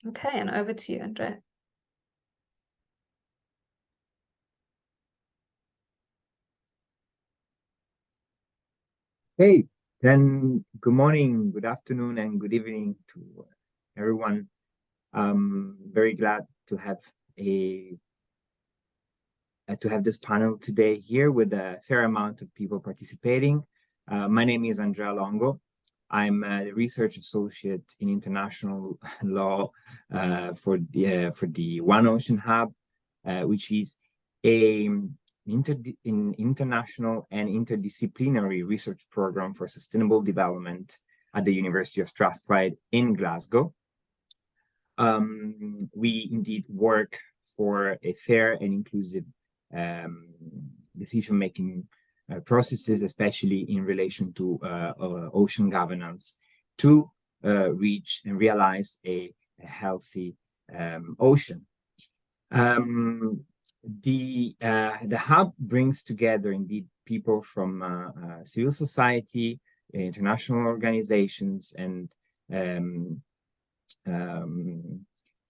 Okay, and over to you, Andrea. Hey, then good morning, good afternoon, and good evening to everyone. I'm very glad to have this panel today here with a fair amount of people participating. My name is Andrea Longo. I'm a research associate in international law for the One Ocean Hub, which is an international and interdisciplinary research program for sustainable development at the University of Strathclyde in Glasgow. We indeed work for a fair and inclusive decision-making processes, especially in relation to ocean governance, to reach and realize a healthy ocean. The hub brings together indeed people from civil society, international organizations, and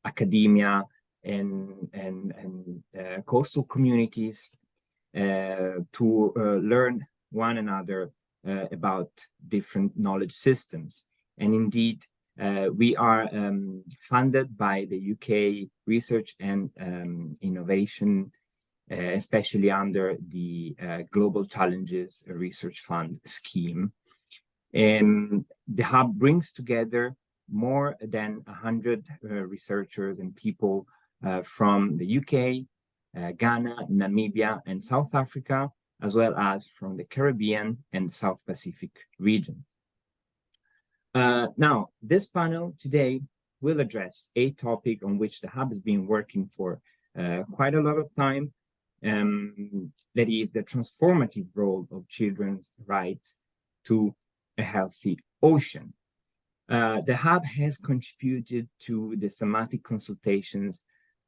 academia and coastal communities to learn one another about different knowledge systems. And indeed, we are funded by the UK Research and Innovation, especially under the Global Challenges Research Fund scheme. And the hub brings together more than 100 researchers and people from the UK, Ghana, Namibia, and South Africa, as well as from the Caribbean and South Pacific region. Now, this panel today will address a topic on which the hub has been working for quite a lot of time, that is the transformative role of children's rights to a healthy ocean. The hub has contributed to the thematic consultations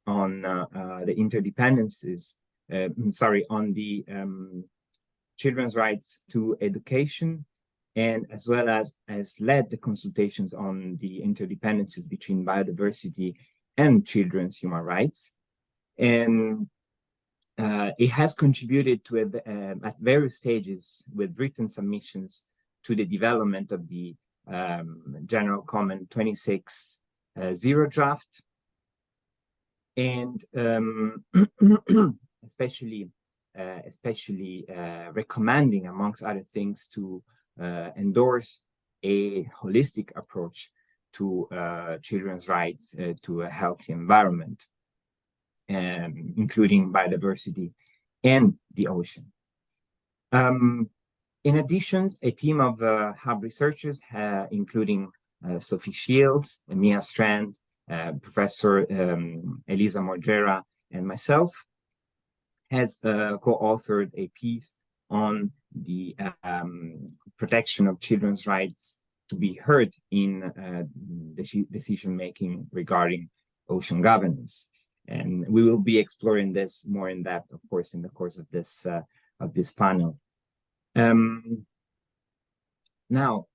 on the interdependencies, on the children's rights to education, and as well as led the consultations on the interdependencies between biodiversity and children's human rights. And it has contributed to, at various stages with written submissions to the development of the General Comment 26.0 draft, and especially recommending, amongst other things, to endorse a holistic approach to children's rights to a healthy environment, including biodiversity and the ocean. In addition, a team of hub researchers, including Sophie Shields, Mia Strand, Professor Elisa Morgera, and myself, has co-authored a piece on the protection of children's rights to be heard in decision-making regarding ocean governance. And we will be exploring this more in depth, of course, in the course of this panel. Now,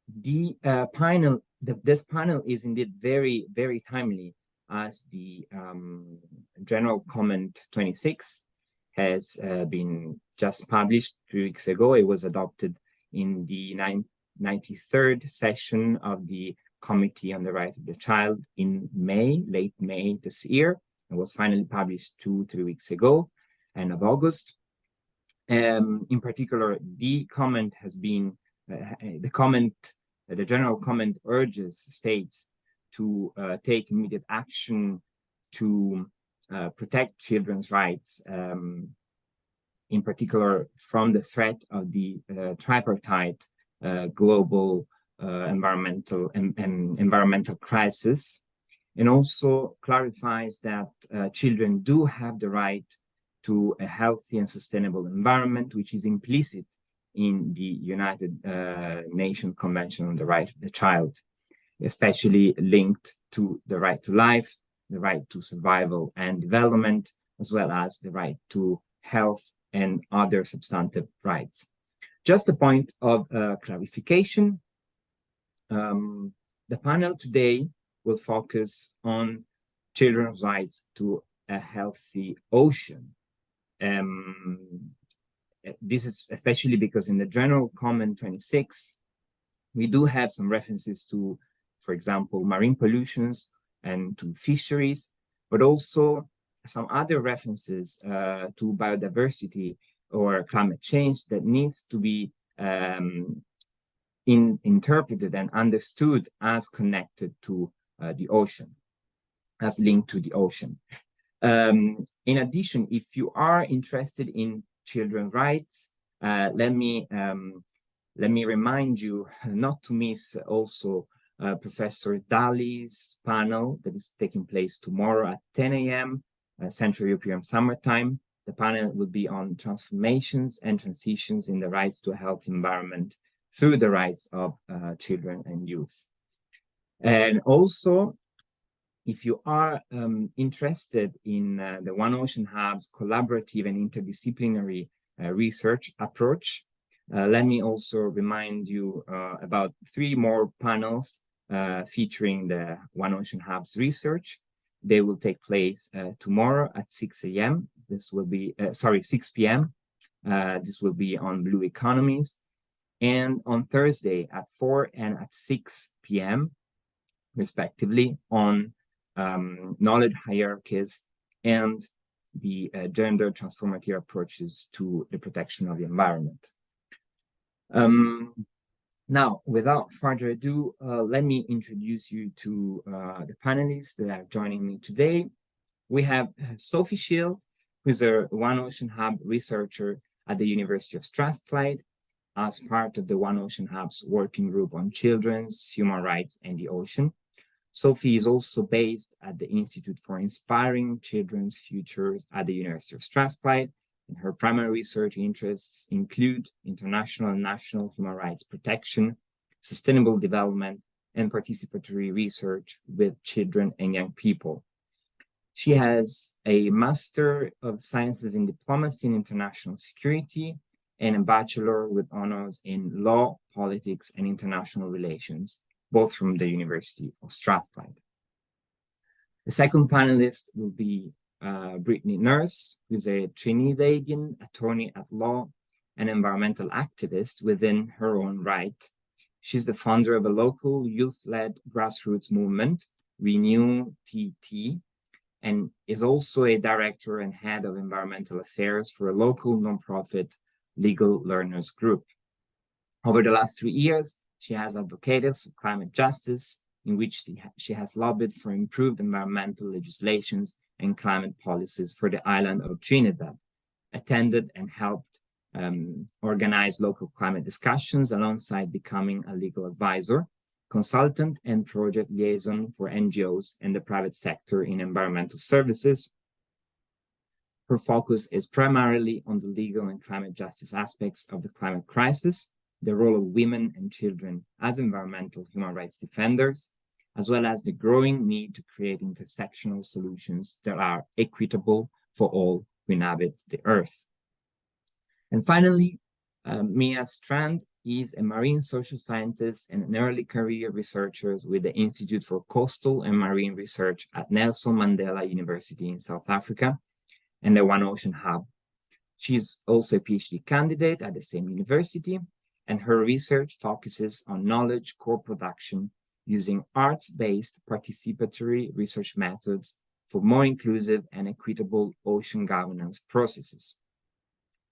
this panel is indeed very, very timely, as the General Comment 26 has been just published 3 weeks ago. It was adopted in the 93rd session of the Committee on the Rights of the Child in late May this year. It was finally published 2-3 weeks ago, end of August. In particular, the comment has been, the General Comment urges states to take immediate action to protect children's rights, in particular from the threat of the tripartite global environmental crisis, and also clarifies that children do have the right to a healthy and sustainable environment, which is implicit in the United Nations Convention on the Right of the Child, especially linked to the right to life, the right to survival and development, as well as the right to health and other substantive rights. Just a point of clarification, the panel today will focus on children's rights to a healthy ocean. This is especially because in the General Comment 26, we do have some references to, for example, marine pollutions and to fisheries, but also some other references to biodiversity or climate change that needs to be interpreted and understood as connected to the ocean, as linked to the ocean. In addition, if you are interested in children's rights, let me remind you not to miss also Professor Dali's panel that is taking place tomorrow at 10 a.m. Central European Summertime. The panel will be on transformations and transitions in the rights to a healthy environment through the rights of children and youth. And also, if you are interested in the One Ocean Hub's collaborative and interdisciplinary research approach, let me also remind you about 3 more panels featuring the One Ocean Hub's research. They will take place tomorrow at 6 a.m. This will be, 6 p.m. This will be on blue economies. And on Thursday at 4 and at 6 p.m. respectively on knowledge hierarchies and the gender transformative approaches to the protection of the environment. Now, without further ado, let me introduce you to the panelists that are joining me today. We have Sophie Shield, who is a One Ocean Hub researcher at the University of Strathclyde as part of the One Ocean Hub's working group on children's, human rights, and the ocean. Sophie is also based at the Institute for Inspiring Children's Futures at the University of Strathclyde, and her primary research interests include international and national human rights protection, sustainable development, and participatory research with children and young people. She has a Master of Sciences in Diplomacy and International Security and a Bachelor with honors in Law, Politics, and International Relations, both from the University of Strathclyde. The second panelist will be Brittany Nurse, who is a Trinidadian attorney at law and environmental activist within her own right. She's the founder of a local youth-led grassroots movement, Renew TT, and is also a director and head of environmental affairs for a local nonprofit legal learners group. Over the last 3 years, she has advocated for climate justice, in which she has lobbied for improved environmental legislations and climate policies for the island of Trinidad, attended and helped organize local climate discussions alongside becoming a legal advisor, consultant, and project liaison for NGOs and the private sector in environmental services. Her focus is primarily on the legal and climate justice aspects of the climate crisis, the role of women and children as environmental human rights defenders, as well as the growing need to create intersectional solutions that are equitable for all who inhabit the earth. And finally, Mia Strand is a marine social scientist and an early career researcher with the Institute for Coastal and Marine Research at Nelson Mandela University in South Africa and the One Ocean Hub. She's also a PhD candidate at the same university, and her research focuses on knowledge co-production using arts-based participatory research methods for more inclusive and equitable ocean governance processes,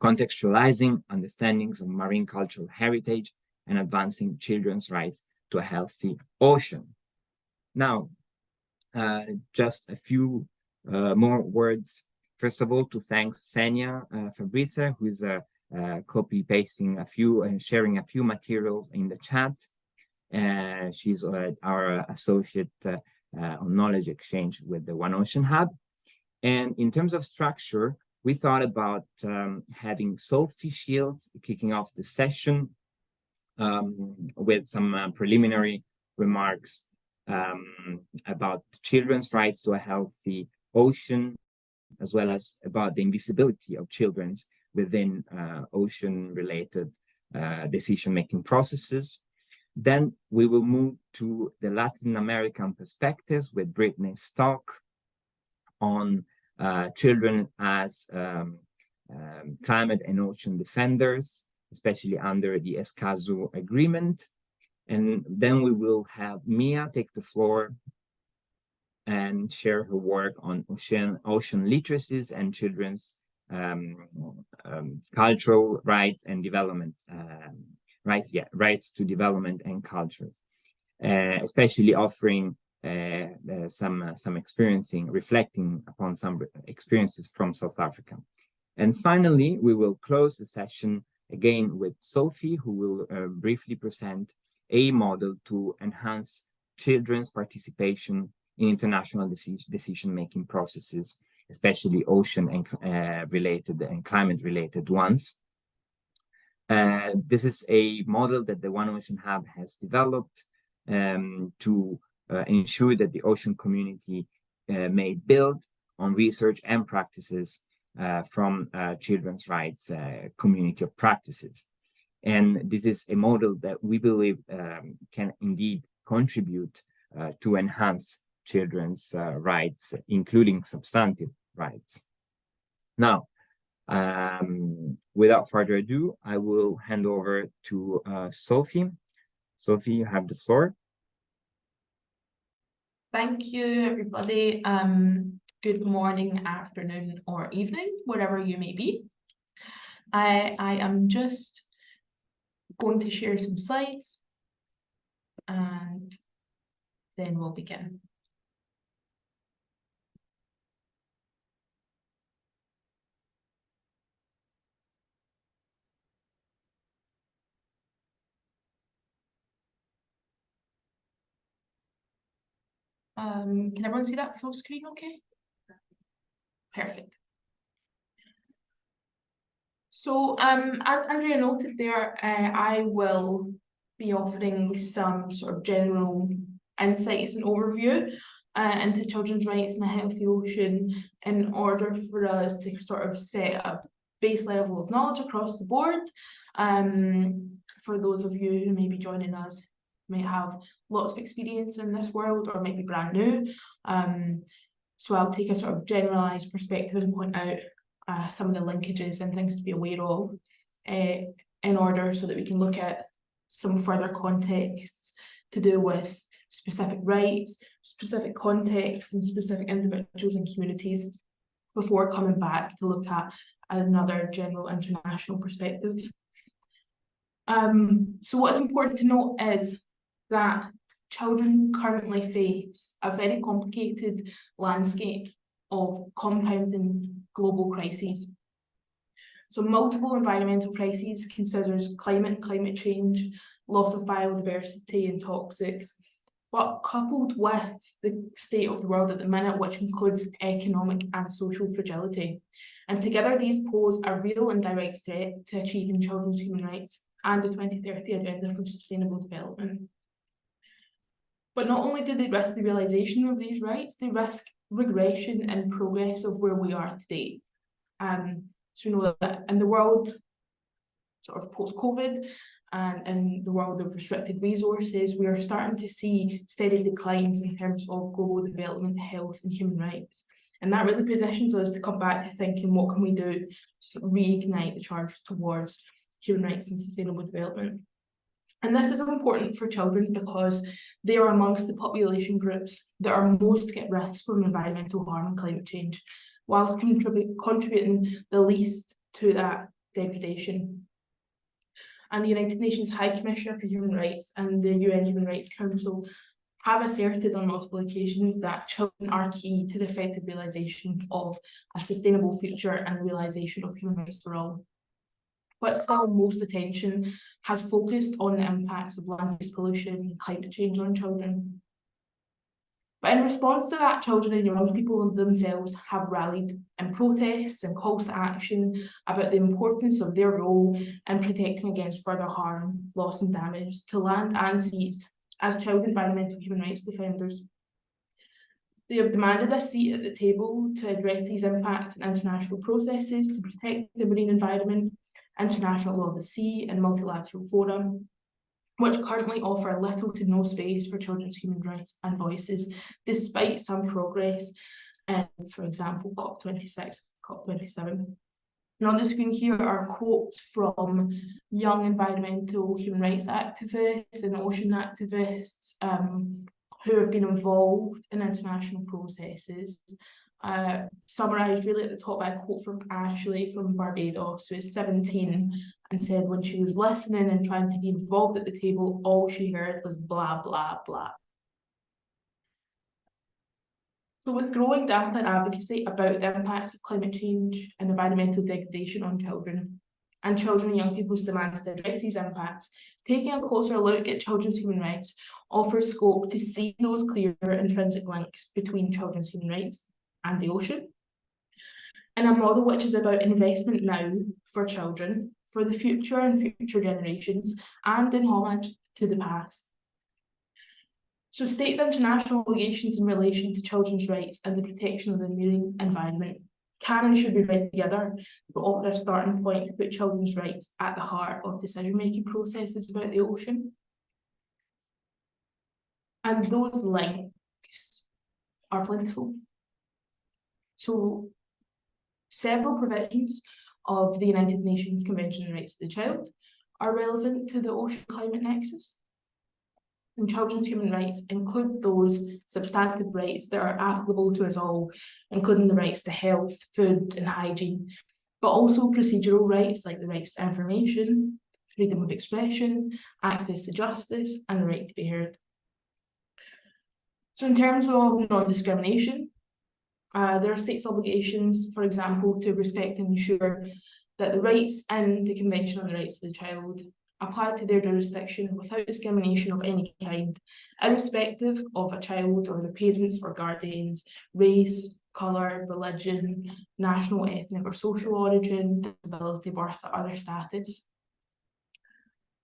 contextualizing understandings of marine cultural heritage and advancing children's rights to a healthy ocean. Now, just a few more words. First of all, to thank Senia Fabrizia, who is copy-pasting a few and sharing a few materials in the chat. She's our associate on knowledge exchange with the One Ocean Hub. And in terms of structure, we thought about having Sophie Shields kicking off the session with some preliminary remarks about children's rights to a healthy ocean, as well as about the invisibility of children within ocean-related decision-making processes. Then we will move to the Latin American perspectives with Brittany's talk on children as climate and ocean defenders, especially under the Escazú Agreement. And then we will have Mia take the floor and share her work on ocean literacies and children's cultural rights and development rights to development and culture, especially offering some reflecting upon some experiences from South Africa. And finally, we will close the session again with Sophie, who will briefly present a model to enhance children's participation in international decision-making processes, especially ocean and related and climate-related ones. This is a model that the One Ocean Hub has developed to ensure that the ocean community may build on research and practices from children's rights community of practices. And this is a model that we believe can indeed contribute to enhance children's rights, including substantive rights. Now, without further ado, I will hand over to Sophie. Sophie, you have the floor. Thank you, everybody. Good morning, afternoon, or evening, wherever you may be. I am just going to share some slides and then we'll begin. Can everyone see that full screen okay? Perfect. So as Andrea noted there, I will be offering some sort of general insights and overview into children's rights in a healthy ocean in order for us to sort of set a base level of knowledge across the board. For those of you who may be joining us, may have lots of experience in this world or might be brand new. So I'll take a sort of generalized perspective and point out some of the linkages and things to be aware of in order so that we can look at some further contexts to do with specific rights, specific contexts, and specific individuals and communities before coming back to look at another general international perspective. So what's important to note is that children currently face a very complicated landscape of compounding global crises. So multiple environmental crises considers climate change, loss of biodiversity and toxics, but coupled with the state of the world at the minute, which includes economic and social fragility. And together these pose a real and direct threat to achieving children's human rights and the 2030 Agenda for Sustainable Development. But not only do they risk the realisation of these rights, they risk regression and progress of where we are today. So you know that in the world sort of post-COVID and in the world of restricted resources, we are starting to see steady declines in terms of global development, health and human rights. And that really positions us to come back to thinking, what can we do to reignite the charge towards human rights and sustainable development? And this is important for children because they are amongst the population groups that are most at risk from environmental harm and climate change, whilst contributing the least to that degradation. And the United Nations High Commissioner for Human Rights and the UN Human Rights Council have asserted on multiple occasions that children are key to the effective realisation of a sustainable future and the realisation of human rights for all. But still, most attention has focused on the impacts of land-use pollution and climate change on children. But in response to that, children and young people themselves have rallied in protests and calls to action about the importance of their role in protecting against further harm, loss and damage to land and seas as child environmental human rights defenders. They have demanded a seat at the table to address these impacts in international processes to protect the marine environment, international law of the sea and multilateral fora. which currently offer little to no space for children's human rights and voices, despite some progress in, for example, COP26, COP27. And on the screen here are quotes from young environmental human rights activists and ocean activists who have been involved in international processes, summarised really at the top by a quote from Ashley from Barbados, who is 17, and said when she was listening and trying to be involved at the table, all she heard was blah, blah, blah. So with growing data and advocacy about the impacts of climate change and environmental degradation on children, and children and young people's demands to address these impacts, taking a closer look at children's human rights offers scope to see those clear intrinsic links between children's human rights and the ocean, in a model which is about investment now for children, for the future and future generations, and in homage to the past. So states' international obligations in relation to children's rights and the protection of the marine environment can and should be read together to offer a starting point to put children's rights at the heart of decision-making processes about the ocean. And those links are plentiful. So several provisions of the United Nations Convention on the Rights of the Child are relevant to the ocean climate nexus. And children's human rights include those substantive rights that are applicable to us all, including the rights to health, food and hygiene, but also procedural rights like the rights to information, freedom of expression, access to justice, and the right to be heard. So in terms of non-discrimination, there are states' obligations, for example, to respect and ensure that the rights in the Convention on the Rights of the Child apply to their jurisdiction without discrimination of any kind, irrespective of a child or their parents or guardians, race, colour, religion, national, ethnic or social origin, disability, birth or other status.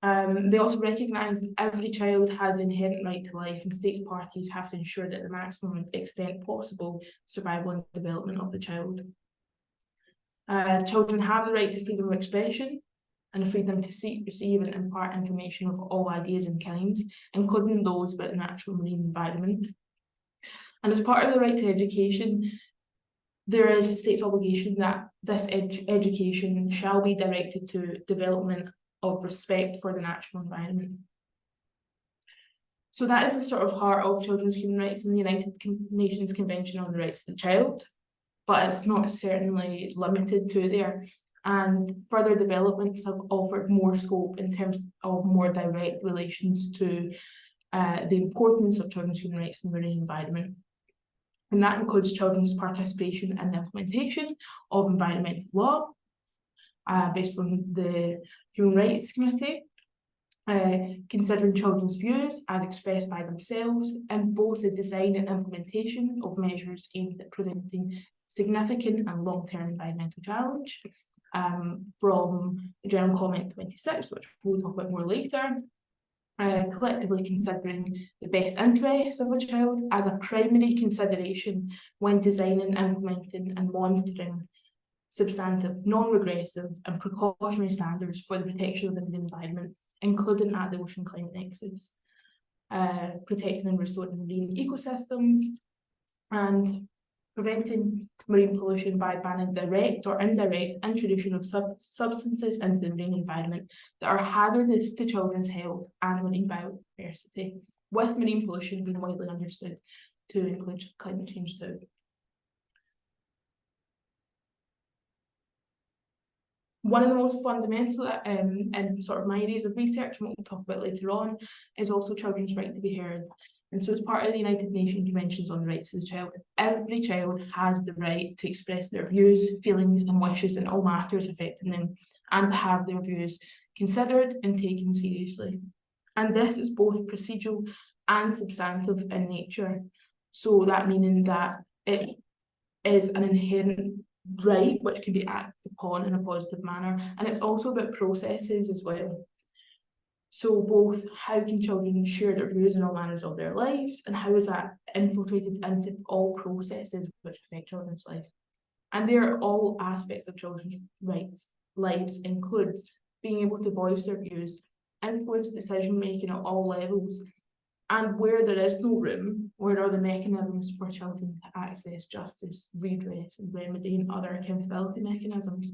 They also recognise that every child has an inherent right to life, and states parties have to ensure that the maximum extent possible survival and development of the child. Children have the right to freedom of expression and the freedom to seek, receive and impart information of all ideas and kinds, including those about the natural marine environment. And as part of the right to education, there is a state's obligation that this education shall be directed to development of respect for the natural environment. So that is the sort of heart of children's human rights in the United Nations Convention on the Rights of the Child, but it's not certainly limited to there. And further developments have offered more scope in terms of more direct relations to the importance of children's human rights in the marine environment. And that includes children's participation in the implementation of environmental law, based on the Human Rights Committee, considering children's views as expressed by themselves in both the design and implementation of measures aimed at preventing significant and long-term environmental challenge, from the General Comment 26, which we'll talk about more later, collectively considering the best interests of a child as a primary consideration when designing, implementing and monitoring substantive, non-regressive and precautionary standards for the protection of the marine environment, including at the ocean climate nexus, protecting and restoring marine ecosystems, and preventing marine pollution by banning direct or indirect introduction of substances into the marine environment that are hazardous to children's health and marine biodiversity, with marine pollution being widely understood to include climate change too. One of the most fundamental and sort of my areas of research, and what we'll talk about later on, is also children's right to be heard. And so as part of the United Nations Conventions on the Rights of the Child, every child has the right to express their views, feelings and wishes in all matters affecting them, and to have their views considered and taken seriously. And this is both procedural and substantive in nature. So that meaning that it is an inherent right which can be acted upon in a positive manner, and it's also about processes as well. So both how can children share their views in all manners of their lives, and how is that infiltrated into all processes which affect children's life. And there all aspects of children's rights lives includes being able to voice their views influence decision-making at all levels, and where there is no room, where are the mechanisms for children to access justice, redress, and remedy and other accountability mechanisms.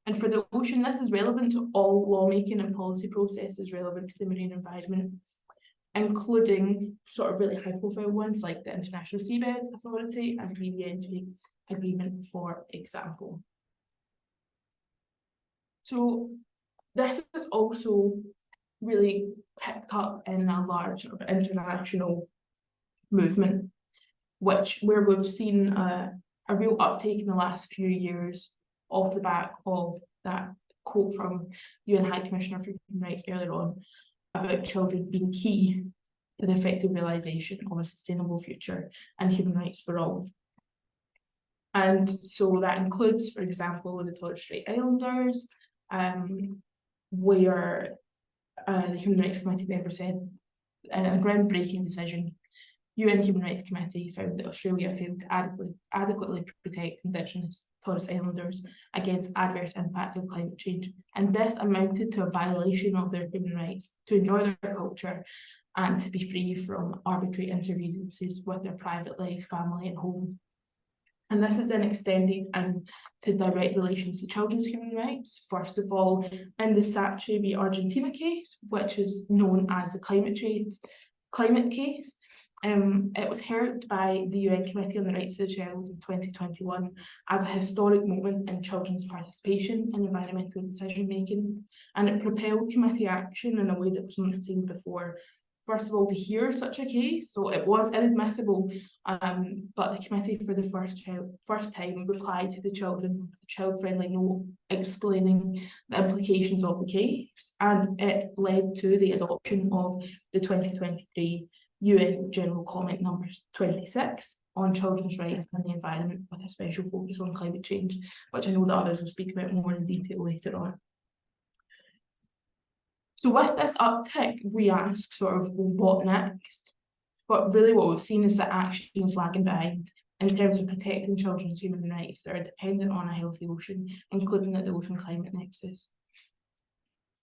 And for the ocean, this is relevant to all lawmaking and policy processes relevant to the marine environment, including sort of really high-profile ones like the International Seabed Authority and the GNHRE agreement, for example. So this is also really picked up in a large sort of international movement, where we've seen a real uptake in the last few years off the back of that quote from UN High Commissioner for Human Rights earlier on about children being key to the effective realisation of a sustainable future and human rights for all. And so that includes, for example, the Torres Strait Islanders, where the Human Rights Committee member said in a groundbreaking decision, UN Human Rights Committee found that Australia failed to adequately protect Indigenous Torres Islanders against adverse impacts of climate change. And this amounted to a violation of their human rights to enjoy their culture and to be free from arbitrary interferences with their private life, family, and home. And this is then extended to direct relations to children's human rights. First of all, in the GNHRE v Argentina case, which is known as the climate case, it was heard by the UN Committee on the Rights of the Child in 2021 as a historic moment in children's participation in environmental decision-making, and it propelled committee action in a way that was not seen before. First of all, to hear such a case, so it was inadmissible, but the committee for the first time replied to the children with a child-friendly note explaining the implications of the case, and it led to the adoption of the 2023 UN General Comment number 26 on children's rights and the environment, with a special focus on climate change, which I know that others will speak about more in detail later on. So with this uptick, we ask sort of, well, what next? But really what we've seen is that action is lagging behind in terms of protecting children's human rights that are dependent on a healthy ocean, including at the ocean climate nexus.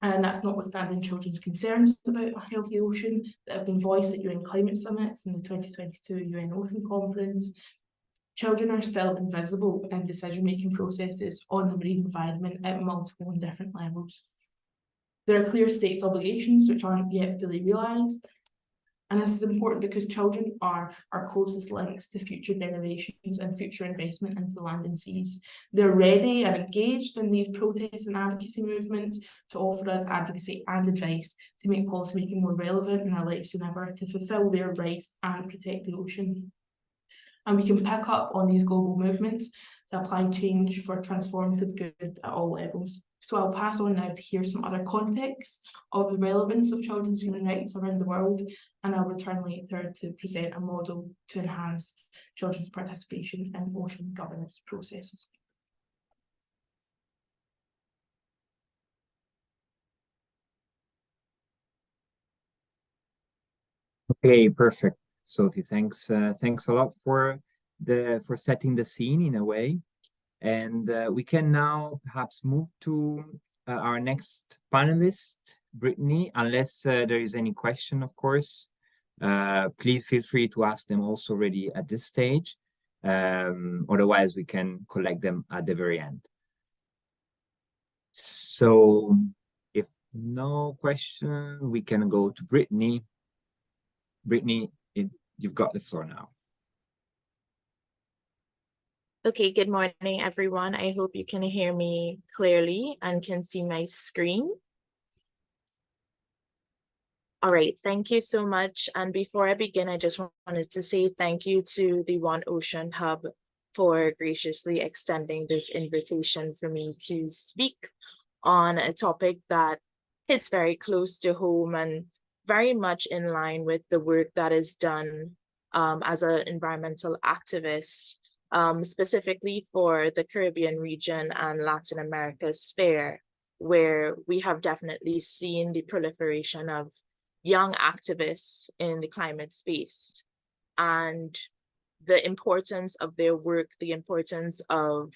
And that's notwithstanding children's concerns about a healthy ocean that have been voiced at UN climate summits and the 2022 UN Ocean Conference. Children are still invisible in decision-making processes on the marine environment at multiple and different levels. There are clear states obligations which aren't yet fully realised. And this is important because children are our closest links to future generations and future investment into the land and seas. They're ready and engaged in these protests and advocacy movements to offer us advocacy and advice to make policymaking more relevant in our lives than ever, to fulfil their rights and protect the ocean. And we can pick up on these global movements to apply change for transformative good at all levels. So I'll pass on now to hear some other contexts of the relevance of children's human rights around the world, and I'll return later to present a model to enhance children's participation in ocean governance processes. Okay, perfect. Sophie, thanks a lot for setting the scene in a way. And we can now perhaps move to our next panelist, Brittany, unless there is any question, of course. Please feel free to ask them also already at this stage. Otherwise, we can collect them at the very end. So if no question, we can go to Brittany. Brittany, you've got the floor now. Okay, good morning, everyone. I hope you can hear me clearly and can see my screen. All right, thank you so much. And before I begin, I just wanted to say thank you to the One Ocean Hub for graciously extending this invitation for me to speak on a topic that hits very close to home and very much in line with the work that is done as an environmental activist, specifically for the Caribbean region and Latin America sphere, where we have definitely seen the proliferation of young activists in the climate space and the importance of their work, the importance of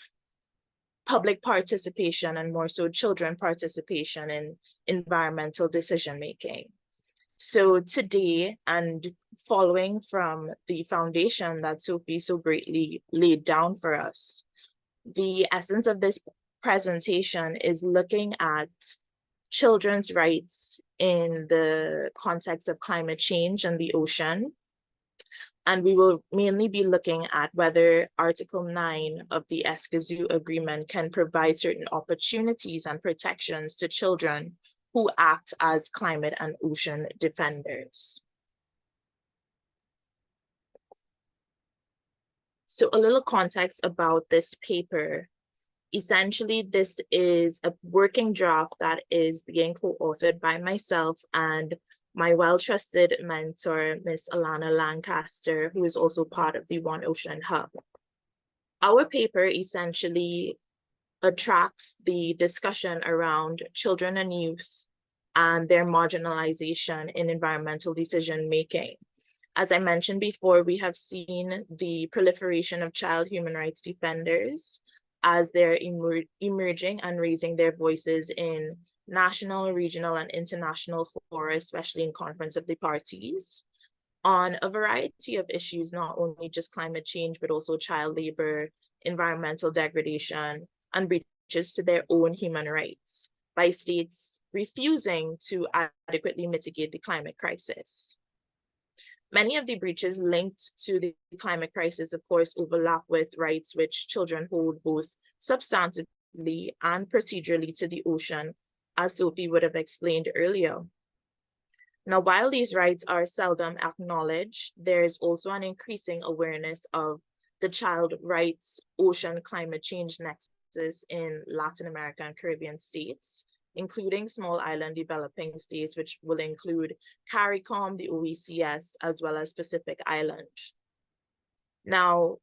public participation and more so children participation in environmental decision making. So today, and following from the foundation that Sophie so greatly laid down for us, the essence of this presentation is looking at children's rights in the context of climate change and the ocean. And we will mainly be looking at whether Article 9 of the Escazú Agreement can provide certain opportunities and protections to children who act as climate and ocean defenders. So a little context about this paper. Essentially, this is a working draft that is being co-authored by myself and my well-trusted mentor, Ms. Alana Lancaster, who is also part of the One Ocean Hub. Our paper essentially attracts the discussion around children and youth and their marginalization in environmental decision-making. As I mentioned before, we have seen the proliferation of child human rights defenders as they're emerging and raising their voices in national, regional, and international fora, especially in Conference of the Parties, on a variety of issues, not only just climate change, but also child labor, environmental degradation, and breaches to their own human rights by states refusing to adequately mitigate the climate crisis. Many of the breaches linked to the climate crisis, of course, overlap with rights which children hold both substantively and procedurally to the ocean, as Sophie would have explained earlier. Now, while these rights are seldom acknowledged, there is also an increasing awareness of the child rights ocean climate change nexus in Latin America and Caribbean states, including small island developing states, which will include CARICOM, the OECS, as well as Pacific Islands. Now,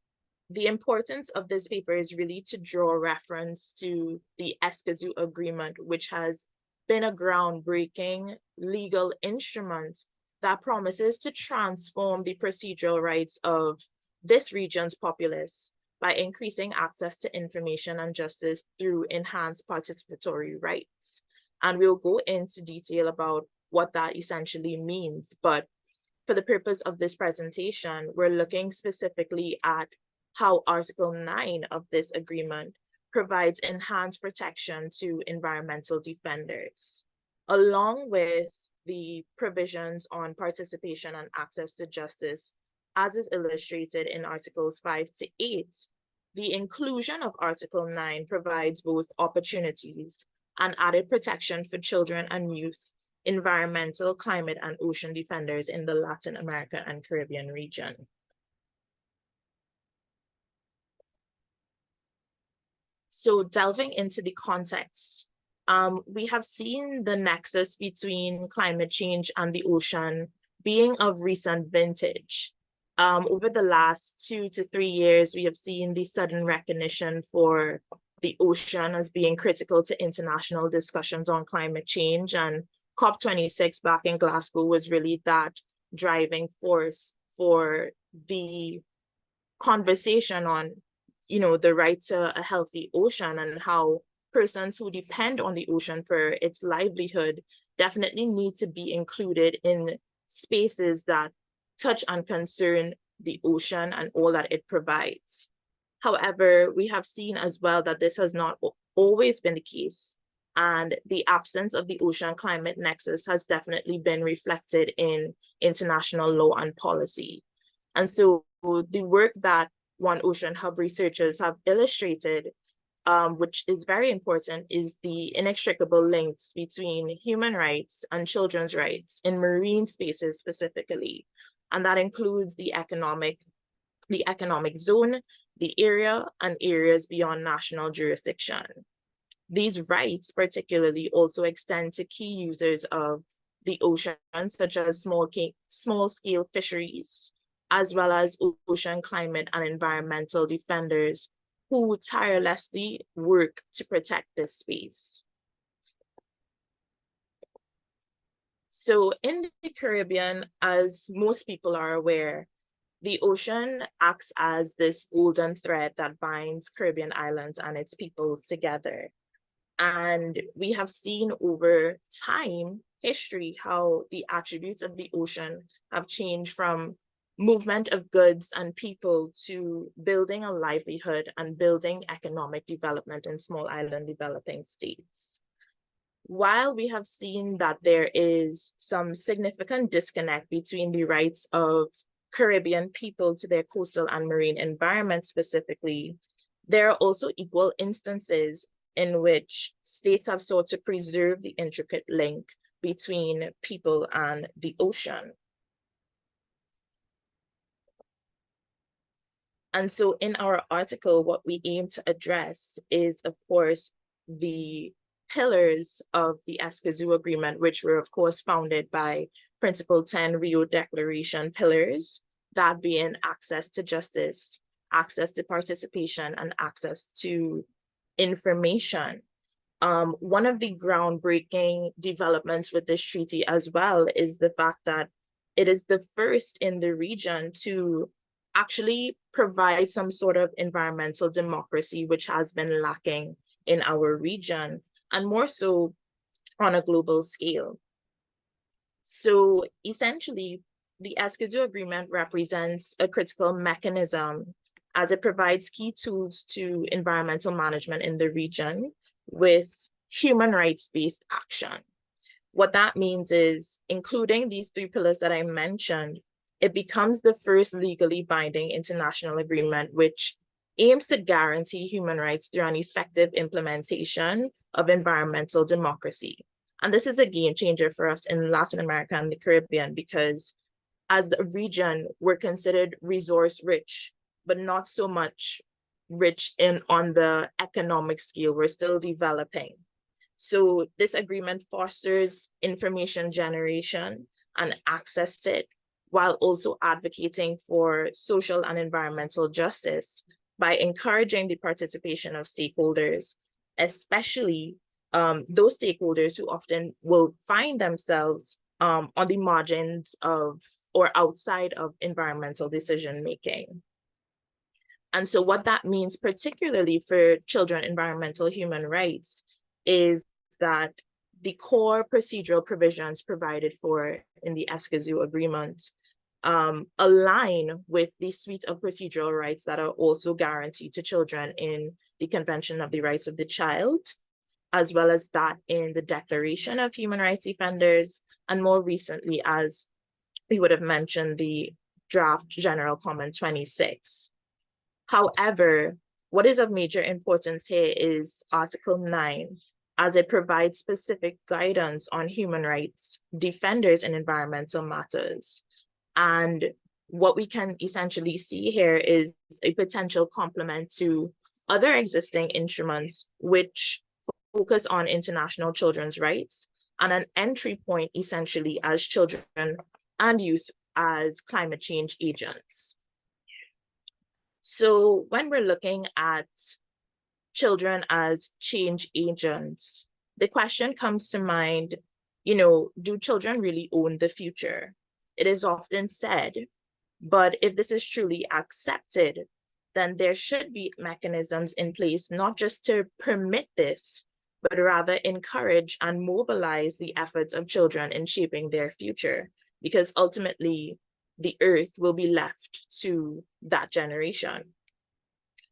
the importance of this paper is really to draw reference to the Escazú Agreement, which has been a groundbreaking legal instrument that promises to transform the procedural rights of this region's populace by increasing access to information and justice through enhanced participatory rights. And we'll go into detail about what that essentially means. But for the purpose of this presentation, we're looking specifically at how Article 9 of this agreement provides enhanced protection to environmental defenders, along with the provisions on participation and access to justice, as is illustrated in Articles 5 to 8. The inclusion of Article 9 provides both opportunities and added protection for children and youth, environmental, climate, and ocean defenders in the Latin America and Caribbean region. So delving into the context, we have seen the nexus between climate change and the ocean being of recent vintage. Over the last 2 to 3 years, we have seen the sudden recognition for the ocean as being critical to international discussions on climate change. And COP26 back in Glasgow was really that driving force for the conversation on, the right to a healthy ocean and how persons who depend on the ocean for its livelihood definitely need to be included in spaces that touch and concern the ocean and all that it provides. However, we have seen as well that this has not always been the case, and the absence of the ocean climate nexus has definitely been reflected in international law and policy. And so the work that One Ocean Hub researchers have illustrated, which is very important, is the inextricable links between human rights and children's rights in marine spaces specifically. And that includes the economic zone, the area, and areas beyond national jurisdiction. These rights particularly also extend to key users of the ocean, such as small-scale fisheries, as well as ocean climate and environmental defenders who tirelessly work to protect this space. So in the Caribbean, as most people are aware, The ocean acts as this golden thread that binds Caribbean islands and its peoples together. And we have seen over time, history, how the attributes of the ocean have changed from movement of goods and people to building a livelihood and building economic development in small island developing states. While we have seen that there is some significant disconnect between the rights of Caribbean people to their coastal and marine environment specifically, there are also equal instances in which states have sought to preserve the intricate link between people and the ocean. And so in our article, what we aim to address is, of course, the pillars of the Escazú Agreement, which were, of course, founded by Principle 10 Rio Declaration pillars, that being access to justice, access to participation, and access to information. One of the groundbreaking developments with this treaty as well is the fact that it is the first in the region to actually provide some sort of environmental democracy, which has been lacking in our region, and more so on a global scale. So essentially, the Escazú Agreement represents a critical mechanism as it provides key tools to environmental management in the region with human rights-based action. What that means is, including these three pillars that I mentioned, it becomes the first legally binding international agreement which aims to guarantee human rights through an effective implementation of environmental democracy. And this is a game changer for us in Latin America and the Caribbean, because as a region, we're considered resource rich, but not so much rich on the economic scale. We're still developing. So this agreement fosters information generation and access to it, while also advocating for social and environmental justice by encouraging the participation of stakeholders, especially those stakeholders who often will find themselves on the margins of or outside of environmental decision making. And so what that means, particularly for children environmental human rights, is that the core procedural provisions provided for in the Escazú Agreement align with the suite of procedural rights that are also guaranteed to children in the Convention of the Rights of the Child, as well as that in the Declaration of Human Rights Defenders, and more recently, as we would have mentioned, the Draft General Comment 26. However, what is of major importance here is Article 9, as it provides specific guidance on human rights defenders in environmental matters. And what we can essentially see here is a potential complement to other existing instruments which focus on international children's rights, and an entry point essentially as children and youth as climate change agents. So when we're looking at children as change agents, the question comes to mind, do children really own the future? It is often said, but if this is truly accepted, then there should be mechanisms in place, not just to permit this, but rather encourage and mobilize the efforts of children in shaping their future, because ultimately the earth will be left to that generation.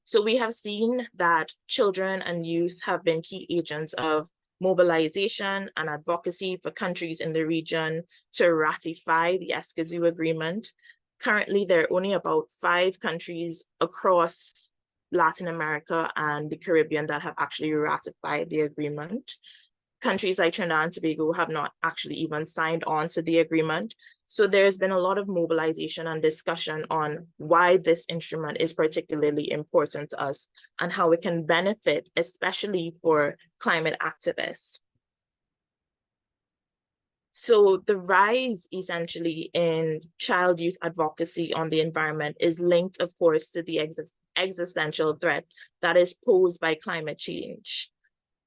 So we have seen that children and youth have been key agents of mobilization and advocacy for countries in the region to ratify the Escazú Agreement. Currently, there are only about 5 countries across Latin America and the Caribbean that have actually ratified the agreement. Countries like Trinidad and Tobago have not actually even signed on to the agreement. So there's been a lot of mobilization and discussion on why this instrument is particularly important to us and how it can benefit, especially for climate activists. So the rise essentially in child youth advocacy on the environment is linked, of course, to the existential threat that is posed by climate change.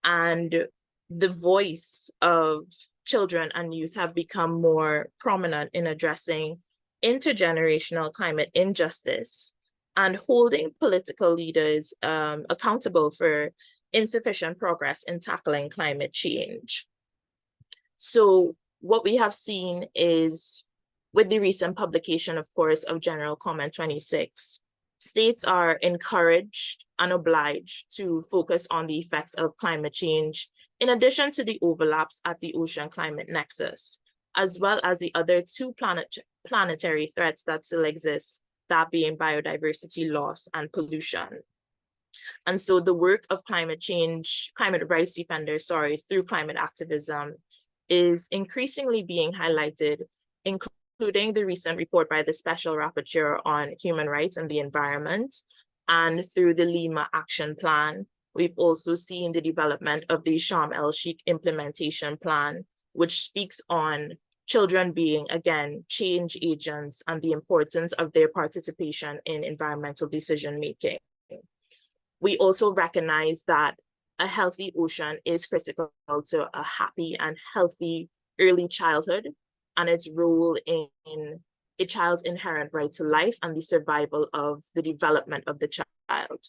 And the voice of children and youth have become more prominent in addressing intergenerational climate injustice, and holding political leaders accountable for insufficient progress in tackling climate change. So what we have seen is, with the recent publication, of course, of General Comment 26, states are encouraged and obliged to focus on the effects of climate change, in addition to the overlaps at the ocean climate nexus, as well as the other two planetary threats that still exist, that being biodiversity loss and pollution. And so the work of climate rights defenders, through climate activism is increasingly being highlighted, including the recent report by the Special Rapporteur on Human Rights and the Environment, and through the Lima Action Plan. We've also seen the development of the Sharm el-Sheikh Implementation Plan, which speaks on children being, again, change agents and the importance of their participation in environmental decision-making. We also recognize that a healthy ocean is critical to a happy and healthy early childhood and its role in a child's inherent right to life and the survival of the development of the child.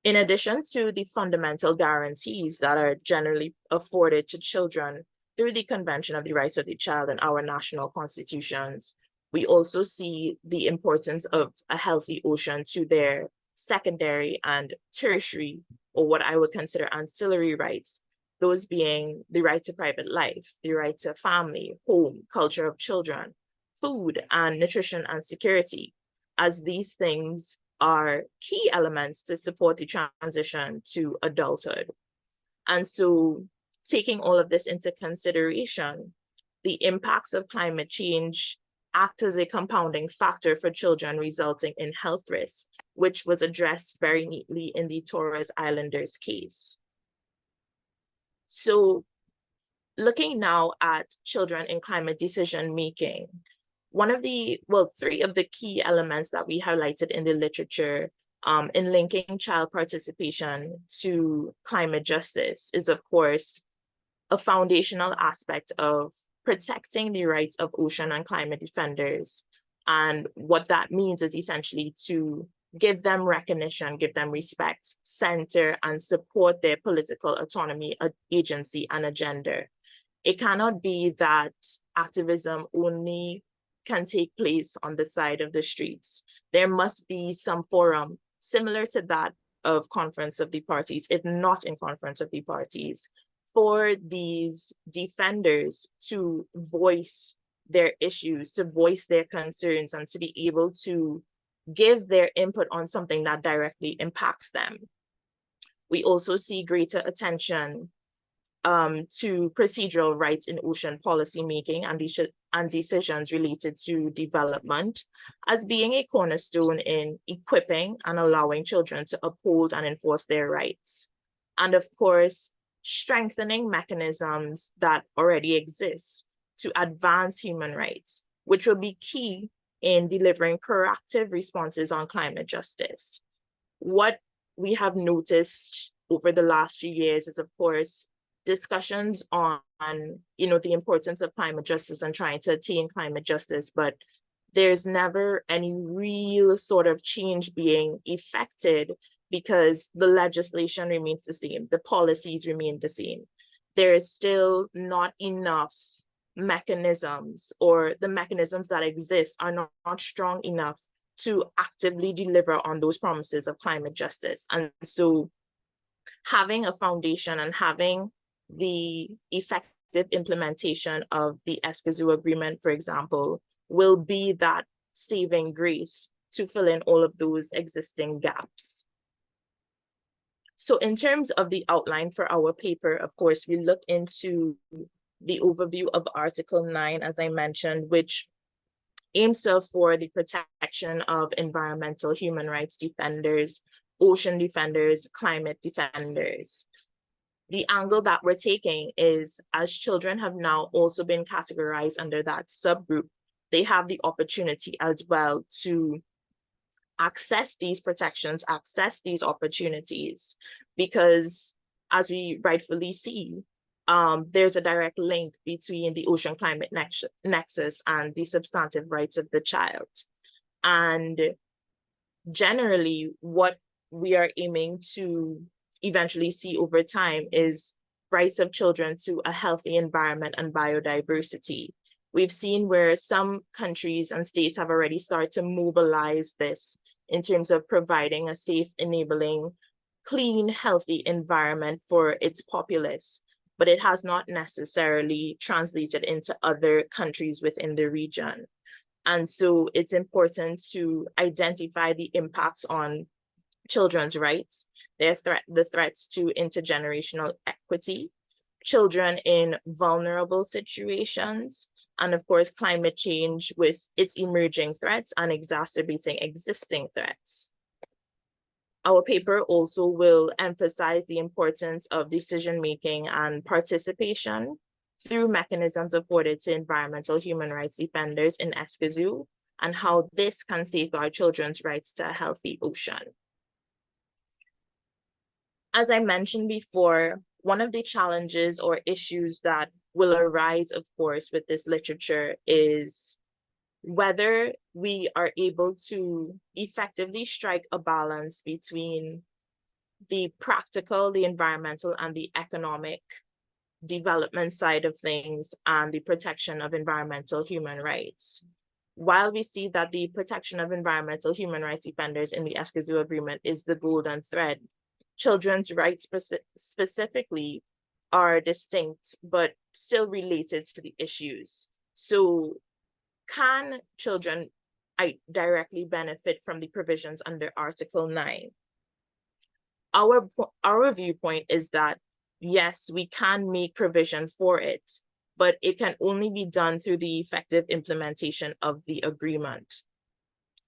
In addition to the fundamental guarantees that are generally afforded to children through the Convention of the Rights of the Child and our national constitutions, we also see the importance of a healthy ocean to their secondary and tertiary, or what I would consider ancillary rights, those being the right to private life, the right to family, home, culture of children, food, and nutrition and security, as these things are key elements to support the transition to adulthood. And so, taking all of this into consideration, the impacts of climate change act as a compounding factor for children, resulting in health risks, which was addressed very neatly in the Torres Islanders case. So, looking now at children in climate decision-making, three of the key elements that we highlighted in the literature in linking child participation to climate justice is, of course, a foundational aspect of protecting the rights of ocean and climate defenders. And what that means is essentially to give them recognition, give them respect, center and support their political autonomy, agency, and agenda. It cannot be that activism only can take place on the side of the streets. There must be some forum similar to that of Conference of the Parties, if not in Conference of the Parties, for these defenders to voice their issues, to voice their concerns, and to be able to give their input on something that directly impacts them. We also see greater attention to procedural rights in ocean policymaking and decisions related to development as being a cornerstone in equipping and allowing children to uphold and enforce their rights. And of course, strengthening mechanisms that already exist to advance human rights, which will be key in delivering proactive responses on climate justice. What we have noticed over the last few years is, of course, discussions on the importance of climate justice and trying to attain climate justice, but there's never any real sort of change being effected because the legislation remains the same, the policies remain the same. There is still not enough mechanisms, or the mechanisms that exist are not strong enough to actively deliver on those promises of climate justice. And so having a foundation and having the effective implementation of the Escazú Agreement, for example, will be that saving grace to fill in all of those existing gaps. So in terms of the outline for our paper, of course, we look into the overview of Article 9, as I mentioned, which aims for the protection of environmental human rights defenders, ocean defenders, climate defenders. The angle that we're taking is, as children have now also been categorized under that subgroup, they have the opportunity as well to access these protections, access these opportunities, because as we rightfully see, there's a direct link between the ocean climate nexus and the substantive rights of the child. And generally, what we are aiming to eventually see over time is rights of children to a healthy environment and biodiversity. We've seen where some countries and states have already started to mobilize this in terms of providing a safe, enabling, clean, healthy environment for its populace, but it has not necessarily translated into other countries within the region. And so it's important to identify the impacts on children's rights, the threats to intergenerational equity, children in vulnerable situations, and of course, climate change with its emerging threats and exacerbating existing threats. Our paper also will emphasize the importance of decision-making and participation through mechanisms afforded to environmental human rights defenders in Escazú, and how this can safeguard children's rights to a healthy ocean. As I mentioned before, one of the challenges or issues that will arise, of course, with this literature is whether we are able to effectively strike a balance between the practical, the environmental, and the economic development side of things and the protection of environmental human rights. While we see that the protection of environmental human rights defenders in the Escazú Agreement is the golden thread, children's rights specifically are distinct but still related to the issues. So can children directly benefit from the provisions under Article 9? Our viewpoint is that yes, we can make provision for it, but it can only be done through the effective implementation of the agreement.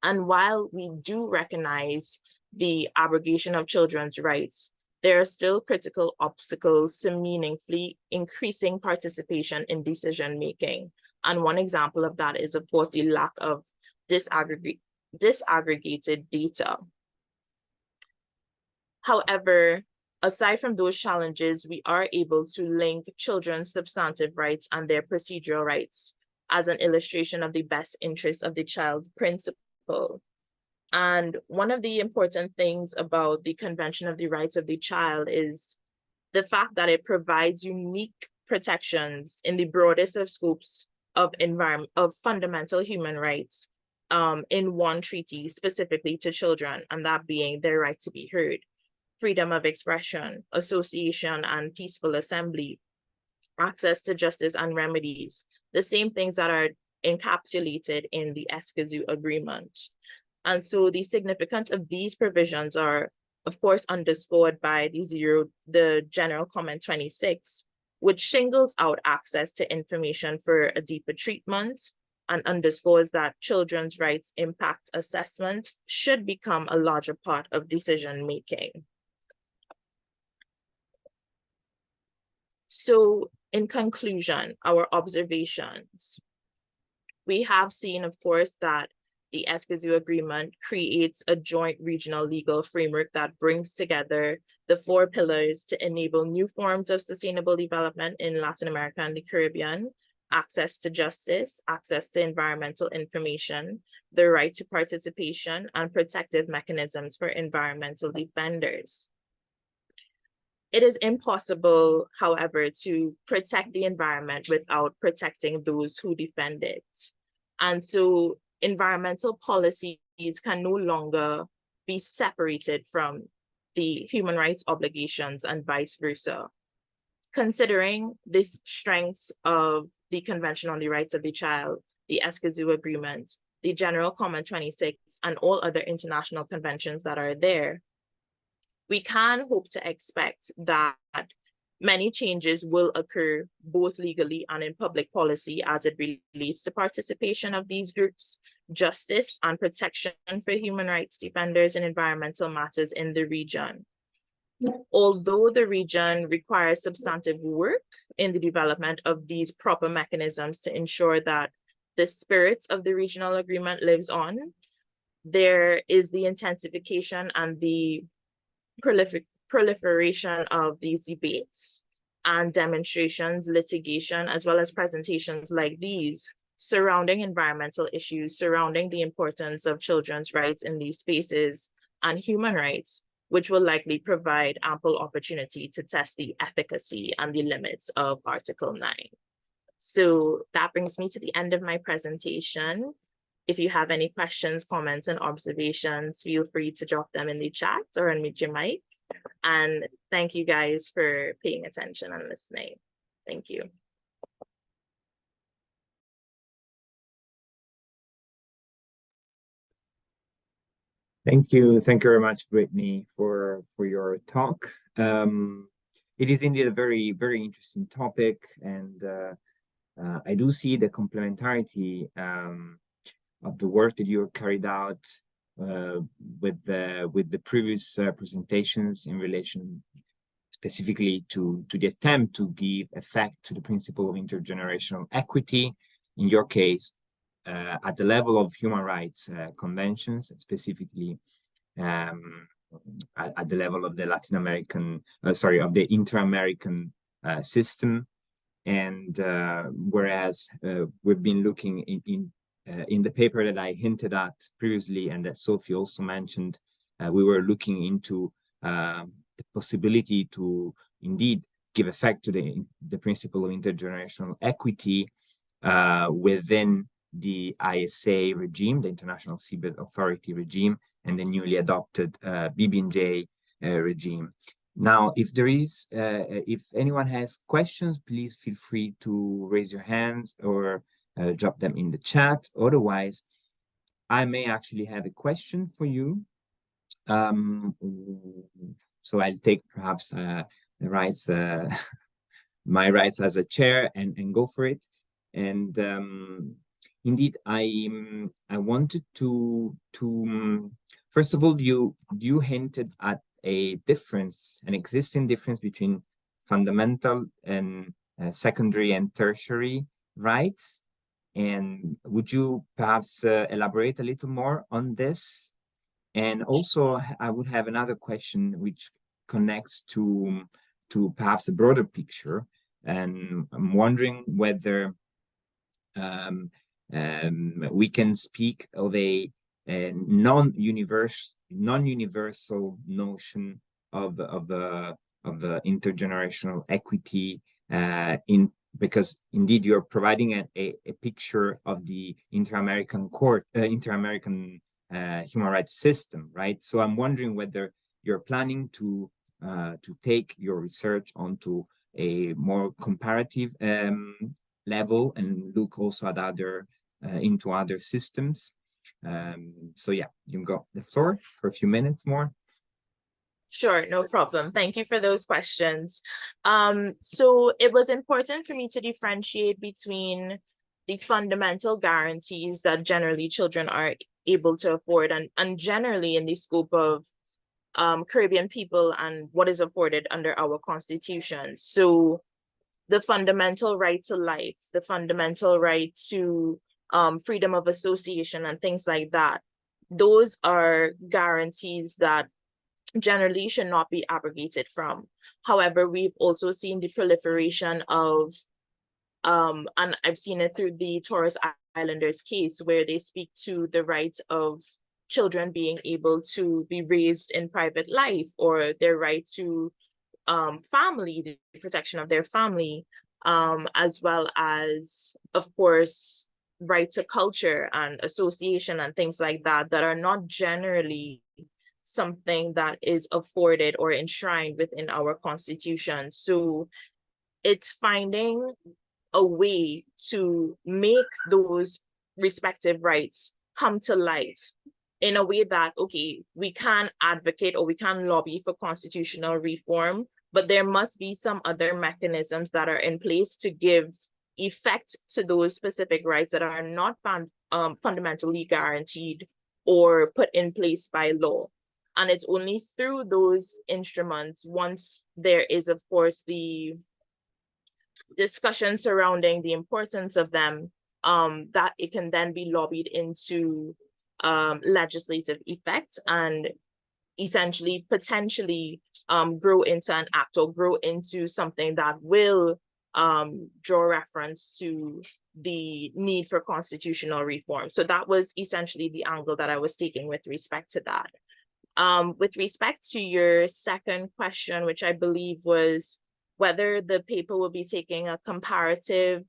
And while we do recognize the abrogation of children's rights, there are still critical obstacles to meaningfully increasing participation in decision-making. And one example of that is, of course, the lack of disaggregated data. However, aside from those challenges, we are able to link children's substantive rights and their procedural rights as an illustration of the best interest of the child principle. And one of the important things about the Convention of the Rights of the Child is the fact that it provides unique protections in the broadest of scopes of fundamental human rights in one treaty specifically to children, and that being their right to be heard, freedom of expression, association, and peaceful assembly, access to justice and remedies, the same things that are encapsulated in the Escazú Agreement. And so the significance of these provisions are, of course, underscored by the General Comment 26, which singles out access to information for a deeper treatment and underscores that children's rights impact assessment should become a larger part of decision-making. So in conclusion, our observations, we have seen, of course, that the Escazú Agreement creates a joint regional legal framework that brings together the 4 pillars to enable new forms of sustainable development in Latin America and the Caribbean: access to justice, access to environmental information, the right to participation, and protective mechanisms for environmental defenders. It is impossible, however, to protect the environment without protecting those who defend it. And so environmental policies can no longer be separated from the human rights obligations and vice versa. Considering the strengths of the Convention on the Rights of the Child, the Escazú Agreement, the General Comment 26, and all other international conventions that are there, we can hope to expect that many changes will occur both legally and in public policy as it relates to participation of these groups, justice, and protection for human rights defenders in environmental matters in the region. Although the region requires substantive work in the development of these proper mechanisms to ensure that the spirit of the regional agreement lives on, there is the intensification and the proliferation of these debates and demonstrations, litigation, as well as presentations like these surrounding environmental issues, surrounding the importance of children's rights in these spaces and human rights, which will likely provide ample opportunity to test the efficacy and the limits of Article 9. So that brings me to the end of my presentation. If you have any questions, comments, and observations, feel free to drop them in the chat or unmute your mic. And thank you guys for paying attention and listening. Thank you. Thank you very much, Brittany, for your talk. It is indeed a very interesting topic, and I do see the complementarity of the work that you carried out with the previous presentations in relation specifically to the attempt to give effect to the principle of intergenerational equity. In your case, at the level of human rights conventions, specifically at the level of the Latin American, of the inter-American system. And whereas we've been looking in the paper that I hinted at previously, and that Sophie also mentioned, we were looking into the possibility to indeed give effect to the principle of intergenerational equity within the ISA regime, the International Seabed Authority regime, and the newly adopted BBNJ regime. Now, if there is, if anyone has questions, please feel free to raise your hands or drop them in the chat. Otherwise, I may actually have a question for you. So I'll take perhaps the rights, my rights as a chair, and go for it. And indeed, I wanted to first of all, you hinted at a difference, an existing difference between fundamental and secondary and tertiary rights. And would you perhaps elaborate a little more on this? And also, I would have another question which connects to perhaps a broader picture. And I'm wondering whether we can speak of a non-universal notion of the intergenerational equity because indeed you're providing a picture of the inter-American human rights system, right? So I'm wondering whether you're planning to take your research onto a more comparative level and look also at into other systems. So yeah, you got the floor for a few minutes more. Sure, no problem. Thank you for those questions. So it was important for me to differentiate between the fundamental guarantees that generally children are able to afford and generally in the scope of Caribbean people and what is afforded under our constitution. So the fundamental right to life, the fundamental right to freedom of association and things like that, those are guarantees that generally should not be abrogated from. However, we've also seen the proliferation of, and I've seen it through the Torres Islanders case, where they speak to the right of children being able to be raised in private life, or their right to family, the protection of their family, as well as, of course, right to culture and association and things like that, that are not generally something that is afforded or enshrined within our constitution. So it's finding a way to make those respective rights come to life in a way that, okay, we can advocate or we can lobby for constitutional reform, but there must be some other mechanisms that are in place to give effect to those specific rights that are not fundamentally guaranteed or put in place by law. And it's only through those instruments, once there is, of course, the discussion surrounding the importance of them, that it can then be lobbied into legislative effect. And essentially potentially grow into an act or grow into something that will draw reference to the need for constitutional reform. So that was essentially the angle that I was taking with respect to that. With respect to your second question, which I believe was whether the paper will be taking a comparative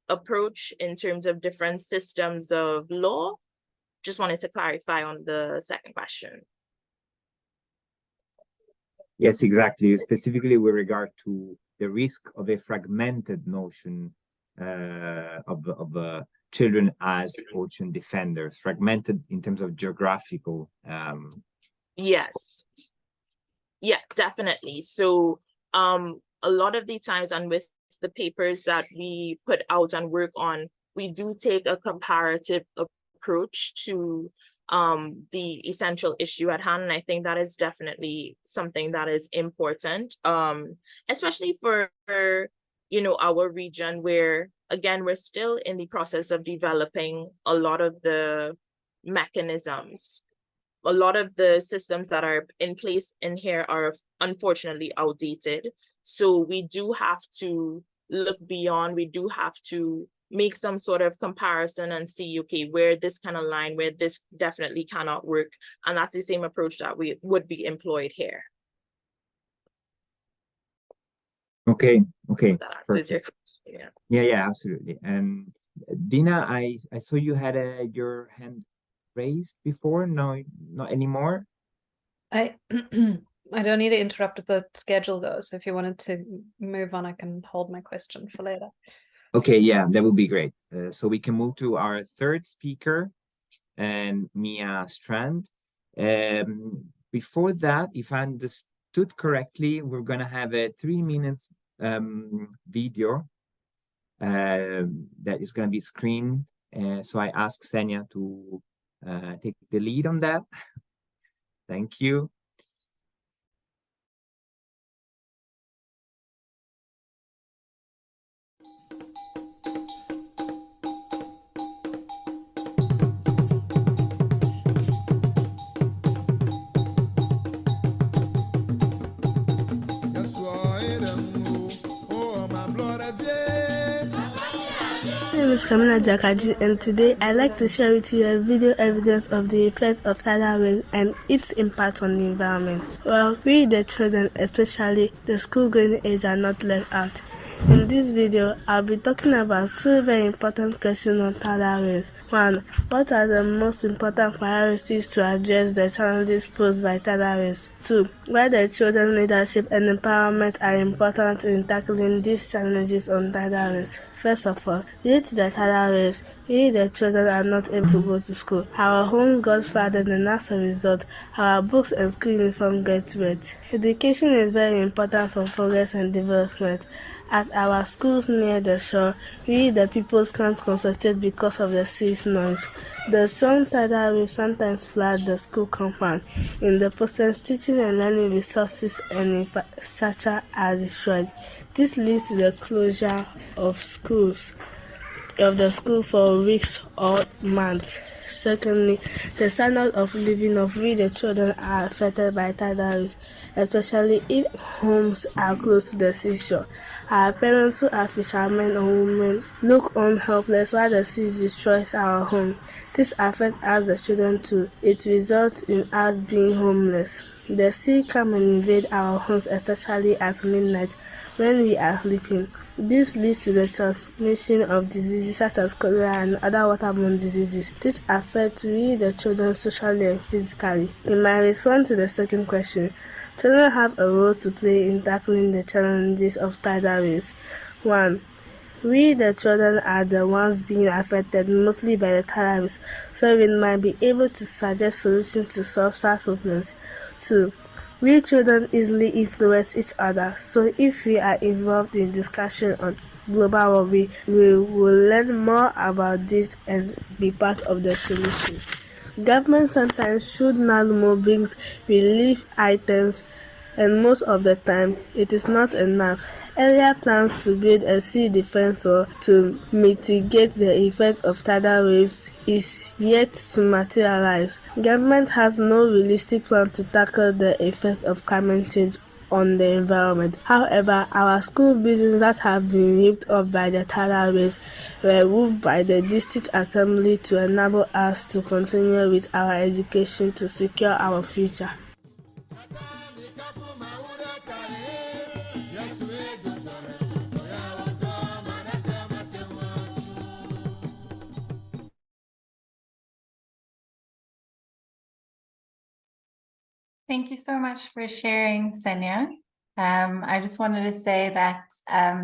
approach in terms of different systems of law, just wanted to clarify on the second question. Yes, exactly. Specifically with regard to the risk of a fragmented notion of children as ocean defenders, fragmented in terms of geographical. Yes. Yeah, definitely. So a lot of the times, and with the papers that we put out and work on, we do take a comparative approach to the essential issue at hand. And I think that is definitely something that is important, especially for our region, where again we're still in the process of developing a lot of the mechanisms. A lot of the systems that are in place in here are unfortunately outdated. So we do have to look beyond, we do have to make some sort of comparison and see, okay, where this can align, where this definitely cannot work. And that's the same approach that we would be employed here. Okay. That answers your question. Yeah, absolutely. And Dina, I saw you had your hand raised before. No, not anymore. I I don't need to interrupt the schedule though, so if you wanted to move on, I can hold my question for later. Okay, yeah, that would be great. So we can move to our third speaker, and Mia Strand. Before that, if I understood correctly, we're gonna have a 3 minutes video that is gonna be screened. So I asked Senya to take the lead on that. Thank you. My name is Kamila Jakaji, and today I'd like to share with you a video evidence of the effects of tidal waves and its impact on the environment. Well, we the children, especially the school-going age, are not left out. In this video, I'll be talking about two very important questions on tidal waves. 1. What are the most important priorities to address the challenges posed by tidal waves? 2. Why the children's leadership and empowerment are important in tackling these challenges on tidal waves. First of all, due to the tidal waves, we the children are not able to go to school. Our home got flooded, and as a result, our books and school uniform get wet. Education is very important for progress and development. At our schools near the shore, we the pupils can't concentrate because of the sea's noise. The strong tidal waves sometimes flood the school compound. In the process, teaching and learning resources and infrastructure are destroyed. This leads to the closure of the school for weeks or months. Secondly, the standard of living of we the children are affected by tidal waves, especially if homes are close to the seashore. Our parents who are fishermen or women look on helpless while the sea destroys our home. This affects us the children too. It results in us being homeless. The sea come and invade our homes, especially at midnight when we are sleeping. This leads to the transmission of diseases such as cholera and other waterborne diseases. This affects we the children socially and physically. In my response to the second question, children have a role to play in tackling the challenges of tidal waves. 1. We the children are the ones being affected mostly by the tidal waves, so we might be able to suggest solutions to solve such problems. 2. We children easily influence each other, so if we are involved in discussion on global warming, we will learn more about this and be part of the solution. Government sometimes should not more brings relief items, and most of the time it is not enough. Earlier plans to build a sea defense wall to mitigate the effects of tidal waves is yet to materialize. Government has no realistic plan to tackle the effects of climate change on the environment. However, our school buildings that have been ripped up by the tidal waves were moved by the district assembly to enable us to continue with our education to secure our future. Thank you so much for sharing, Senya. I just wanted to say that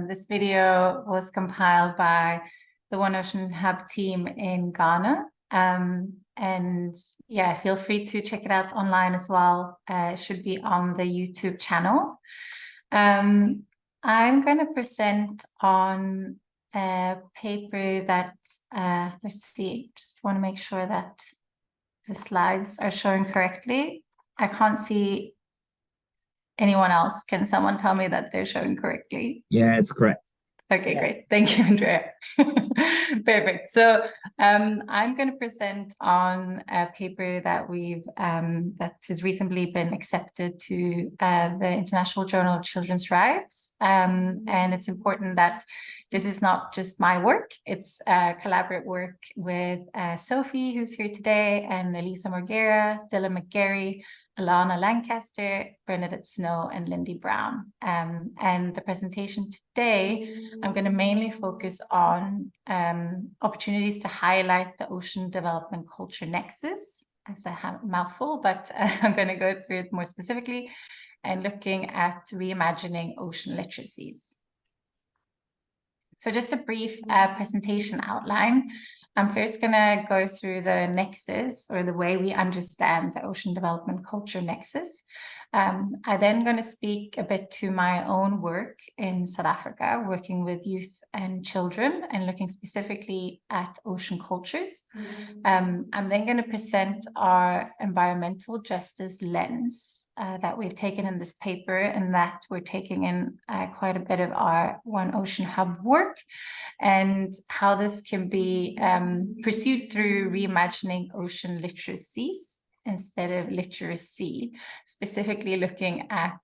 this video was compiled by the One Ocean Hub team in Ghana. And yeah, feel free to check it out online as well. It should be on the YouTube channel. I'm going to present on a paper that, let's see, just want to make sure that the slides are showing correctly. I can't see anyone else. Can someone tell me that they're showing correctly? Yeah, it's correct. Okay, great. Thank you, Andrea. Perfect. So I'm going to present on a paper that that has recently been accepted to the International Journal of Children's Rights. And it's important that this is not just my work. It's collaborative work with Sophie, who's here today, and Elisa Morguera, Dylan McGarry, Alana Lancaster, Bernadette Snow, and Lindy Brown. And the presentation today, I'm going to mainly focus on opportunities to highlight the ocean development culture nexus. It's a mouthful, but I'm going to go through it more specifically and looking at reimagining ocean literacies. So just a brief presentation outline. I'm first going to go through the nexus, or the way we understand the ocean development culture nexus. I'm then going to speak a bit to my own work in South Africa, working with youth and children and looking specifically at ocean cultures. I'm then going to present our environmental justice lens that we've taken in this paper, and that we're taking in quite a bit of our One Ocean Hub work, and how this can be pursued through reimagining ocean literacies instead of literacy, specifically looking at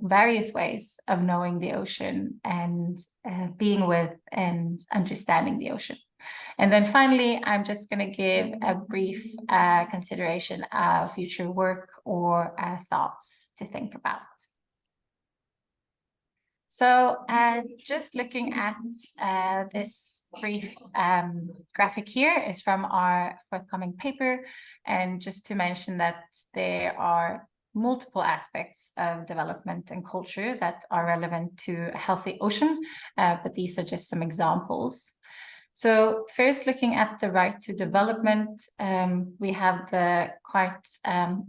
various ways of knowing the ocean and being with and understanding the ocean. And then finally, I'm just going to give a brief consideration of future work or thoughts to think about. So just looking at this brief graphic here is from our forthcoming paper. And just to mention that there are multiple aspects of development and culture that are relevant to a healthy ocean, but these are just some examples. So first, looking at the right to development, we have the quite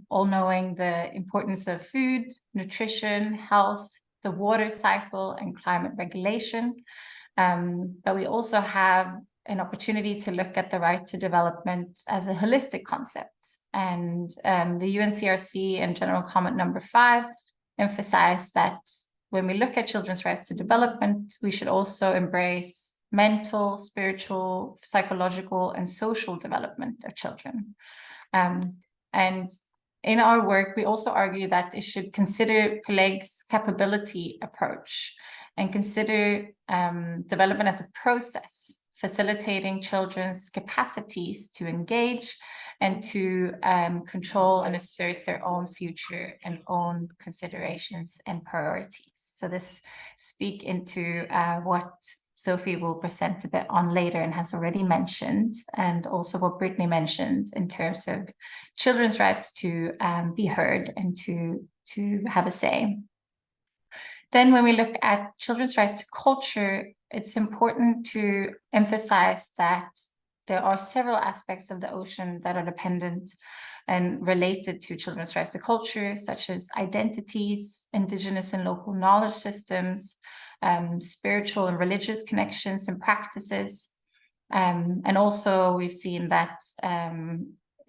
all-knowing the importance of food, nutrition, health, the water cycle, and climate regulation. But we also have an opportunity to look at the right to development as a holistic concept. And the UNCRC and General Comment number 5 emphasize that when we look at children's rights to development, we should also embrace mental, spiritual, psychological, and social development of children. And in our work, we also argue that it should consider Peleg's capability approach and consider development as a process, facilitating children's capacities to engage and to control and assert their own future and own considerations and priorities. So this speak into what Sophie will present a bit on later and has already mentioned, and also what Brittany mentioned in terms of children's rights to be heard and to have a say. Then when we look at children's rights to culture, it's important to emphasize that there are several aspects of the ocean that are dependent and related to children's rights to culture, such as identities, indigenous and local knowledge systems, spiritual and religious connections and practices. And also we've seen that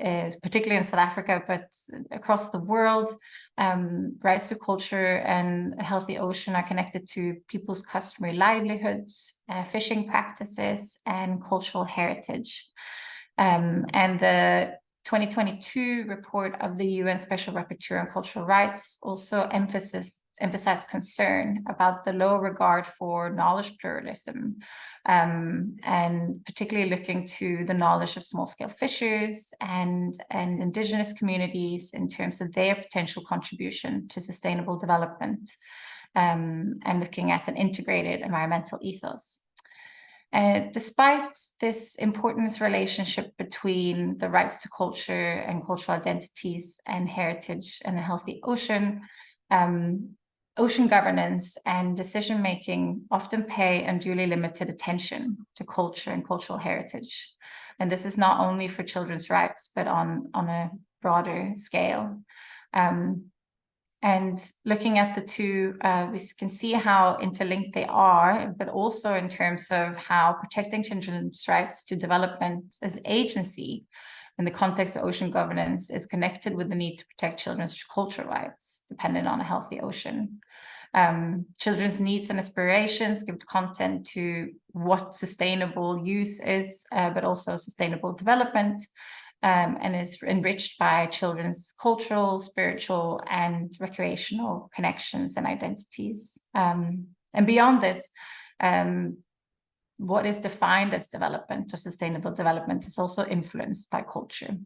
particularly in South Africa, but across the world, rights to culture and a healthy ocean are connected to people's customary livelihoods, fishing practices, and cultural heritage. And the 2022 report of the UN Special Rapporteur on Cultural Rights also emphasized concern about the low regard for knowledge pluralism, and particularly looking to the knowledge of small-scale fishers and indigenous communities in terms of their potential contribution to sustainable development, and looking at an integrated environmental ethos. Despite this important relationship between the rights to culture and cultural identities and heritage and a healthy ocean, ocean governance and decision-making often pay unduly limited attention to culture and cultural heritage. And this is not only for children's rights, but on a broader scale. And looking at the two, we can see how interlinked they are, but also in terms of how protecting children's rights to development as agency in the context of ocean governance is connected with the need to protect children's cultural rights dependent on a healthy ocean. Children's needs and aspirations give content to what sustainable use is, but also sustainable development, and is enriched by children's cultural, spiritual, and recreational connections and identities. And beyond this, what is defined as development or sustainable development is also influenced by culture.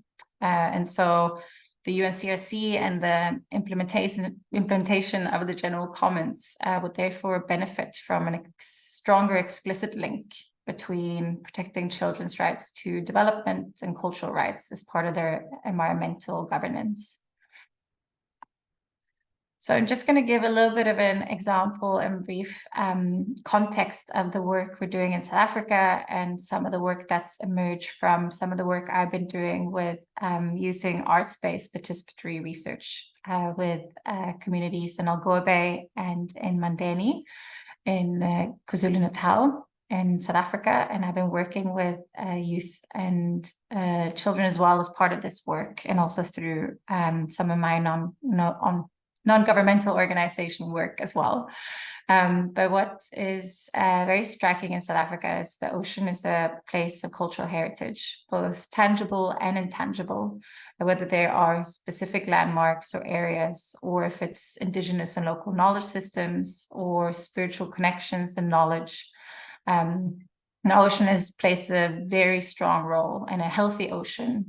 And so the UNCRC and the implementation of the general comments would therefore benefit from a stronger explicit link between protecting children's rights to development and cultural rights as part of their environmental governance. So I'm just going to give a little bit of an example and brief context of the work we're doing in South Africa and some of the work that's emerged from some of the work I've been doing with using arts-based participatory research with communities in Algoa Bay and in Mandeni in KwaZulu-Natal in South Africa. And I've been working with youth and children as well as part of this work, and also through some of my non-governmental organization work as well. But what is very striking in South Africa is the ocean is a place of cultural heritage, both tangible and intangible, whether there are specific landmarks or areas, or if it's indigenous and local knowledge systems or spiritual connections and knowledge. The ocean plays a very strong role, and a healthy ocean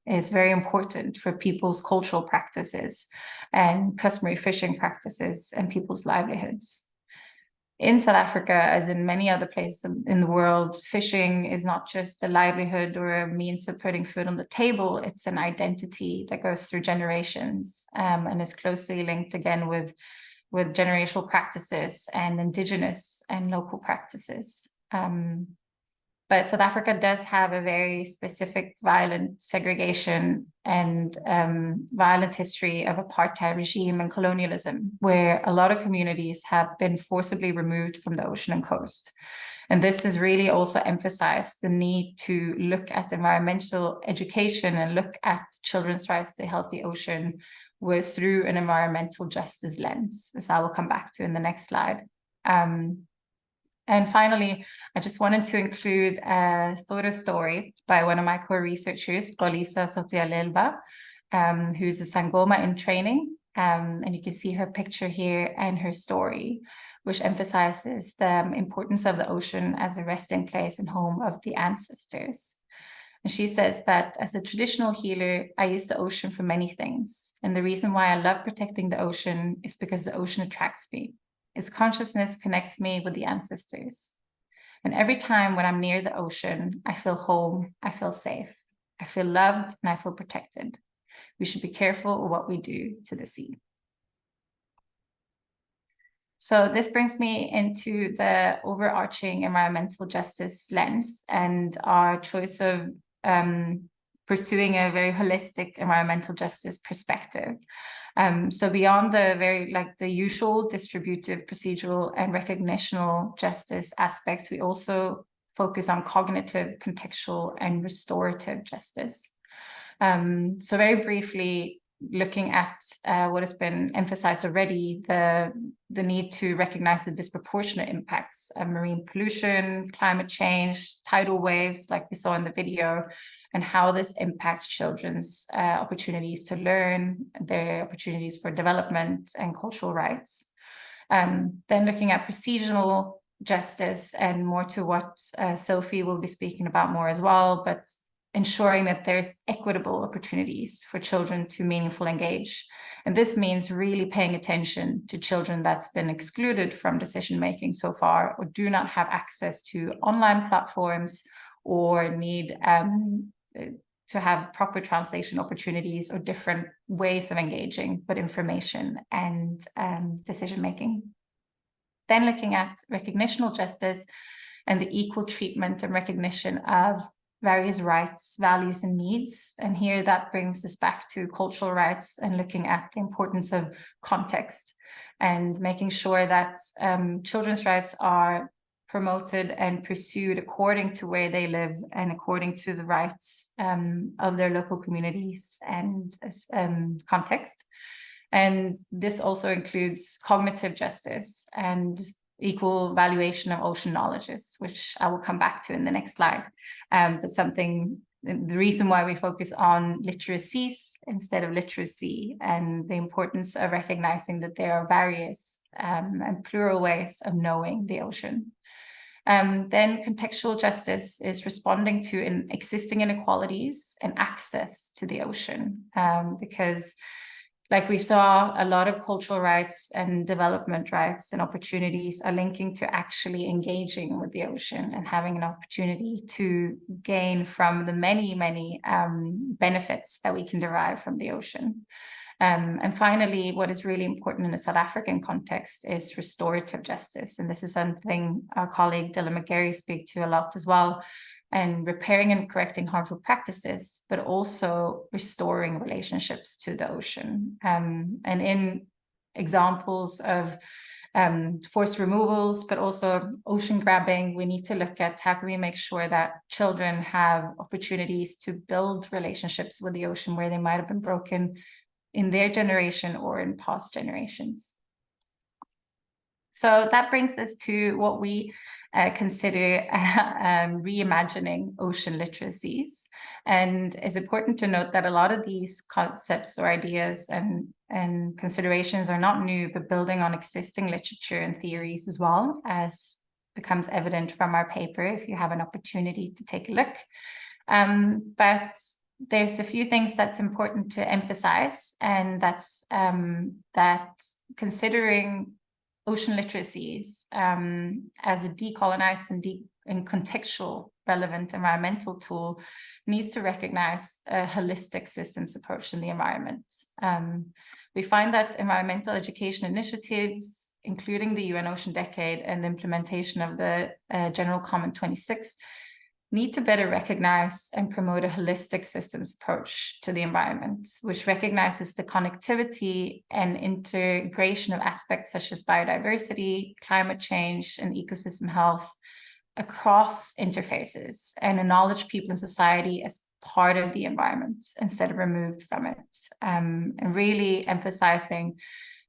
is very important for people's cultural practices and customary fishing practices and people's livelihoods. In South Africa, as in many other places in the world, fishing is not just a livelihood or a means of putting food on the table, it's an identity that goes through generations, and is closely linked again with generational practices and indigenous and local practices. But South Africa does have a very specific violent segregation and violent history of apartheid regime and colonialism, where a lot of communities have been forcibly removed from the ocean and coast. And this has really also emphasized the need to look at environmental education and look at children's rights to a healthy ocean through an environmental justice lens, as I will come back to in the next slide. And finally, I just wanted to include a photo story by one of my co-researchers, Xolisa Sotialelba, who's a Sangoma in training. And you can see her picture here and her story, which emphasizes the importance of the ocean as a resting place and home of the ancestors. And she says that as a traditional healer, I use the ocean for many things. And the reason why I love protecting the ocean is because the ocean attracts me. Its consciousness connects me with the ancestors. And every time when I'm near the ocean, I feel home, I feel safe, I feel loved, and I feel protected. We should be careful of what we do to the sea. So this brings me into the overarching environmental justice lens and our choice of pursuing a very holistic environmental justice perspective. So beyond the usual distributive, procedural, and recognitional justice aspects, we also focus on cognitive, contextual, and restorative justice. So very briefly, looking at what has been emphasized already, the need to recognize the disproportionate impacts of marine pollution, climate change, tidal waves, like we saw in the video, and how this impacts children's opportunities to learn, their opportunities for development and cultural rights. Then looking at procedural justice, and more to what Sophie will be speaking about more as well, but ensuring that there's equitable opportunities for children to meaningfully engage. And this means really paying attention to children that's been excluded from decision-making so far, or do not have access to online platforms, or need to have proper translation opportunities, or different ways of engaging with information and decision-making. Then looking at recognitional justice and the equal treatment and recognition of various rights, values, and needs. And here that brings us back to cultural rights and looking at the importance of context and making sure that children's rights are promoted and pursued according to where they live and according to the rights of their local communities and context. And this also includes cognitive justice and equal valuation of ocean knowledges, which I will come back to in the next slide. But the reason why we focus on literacies instead of literacy, and the importance of recognizing that there are various and plural ways of knowing the ocean. Then contextual justice is responding to existing inequalities and access to the ocean, because like we saw, a lot of cultural rights and development rights and opportunities are linking to actually engaging with the ocean and having an opportunity to gain from the many, many benefits that we can derive from the ocean. And finally, what is really important in the South African context is restorative justice. And this is something our colleague Dylan McGarry speaks to a lot as well, and repairing and correcting harmful practices, but also restoring relationships to the ocean. And in examples of forced removals, but also ocean grabbing, we need to look at how can we make sure that children have opportunities to build relationships with the ocean where they might have been broken in their generation or in past generations. So that brings us to what we consider reimagining ocean literacies. And it's important to note that a lot of these concepts or ideas and considerations are not new, but building on existing literature and theories as well, as becomes evident from our paper if you have an opportunity to take a look. But there's a few things that's important to emphasize, and that's that considering ocean literacies as a decolonized and contextual relevant environmental tool needs to recognize a holistic systems approach in the environment. We find that environmental education initiatives, including the UN Ocean Decade and the implementation of the General Comment 26, need to better recognize and promote a holistic systems approach to the environment, which recognizes the connectivity and integration of aspects such as biodiversity, climate change, and ecosystem health across interfaces, and acknowledge people in society as part of the environment instead of removed from it, and really emphasizing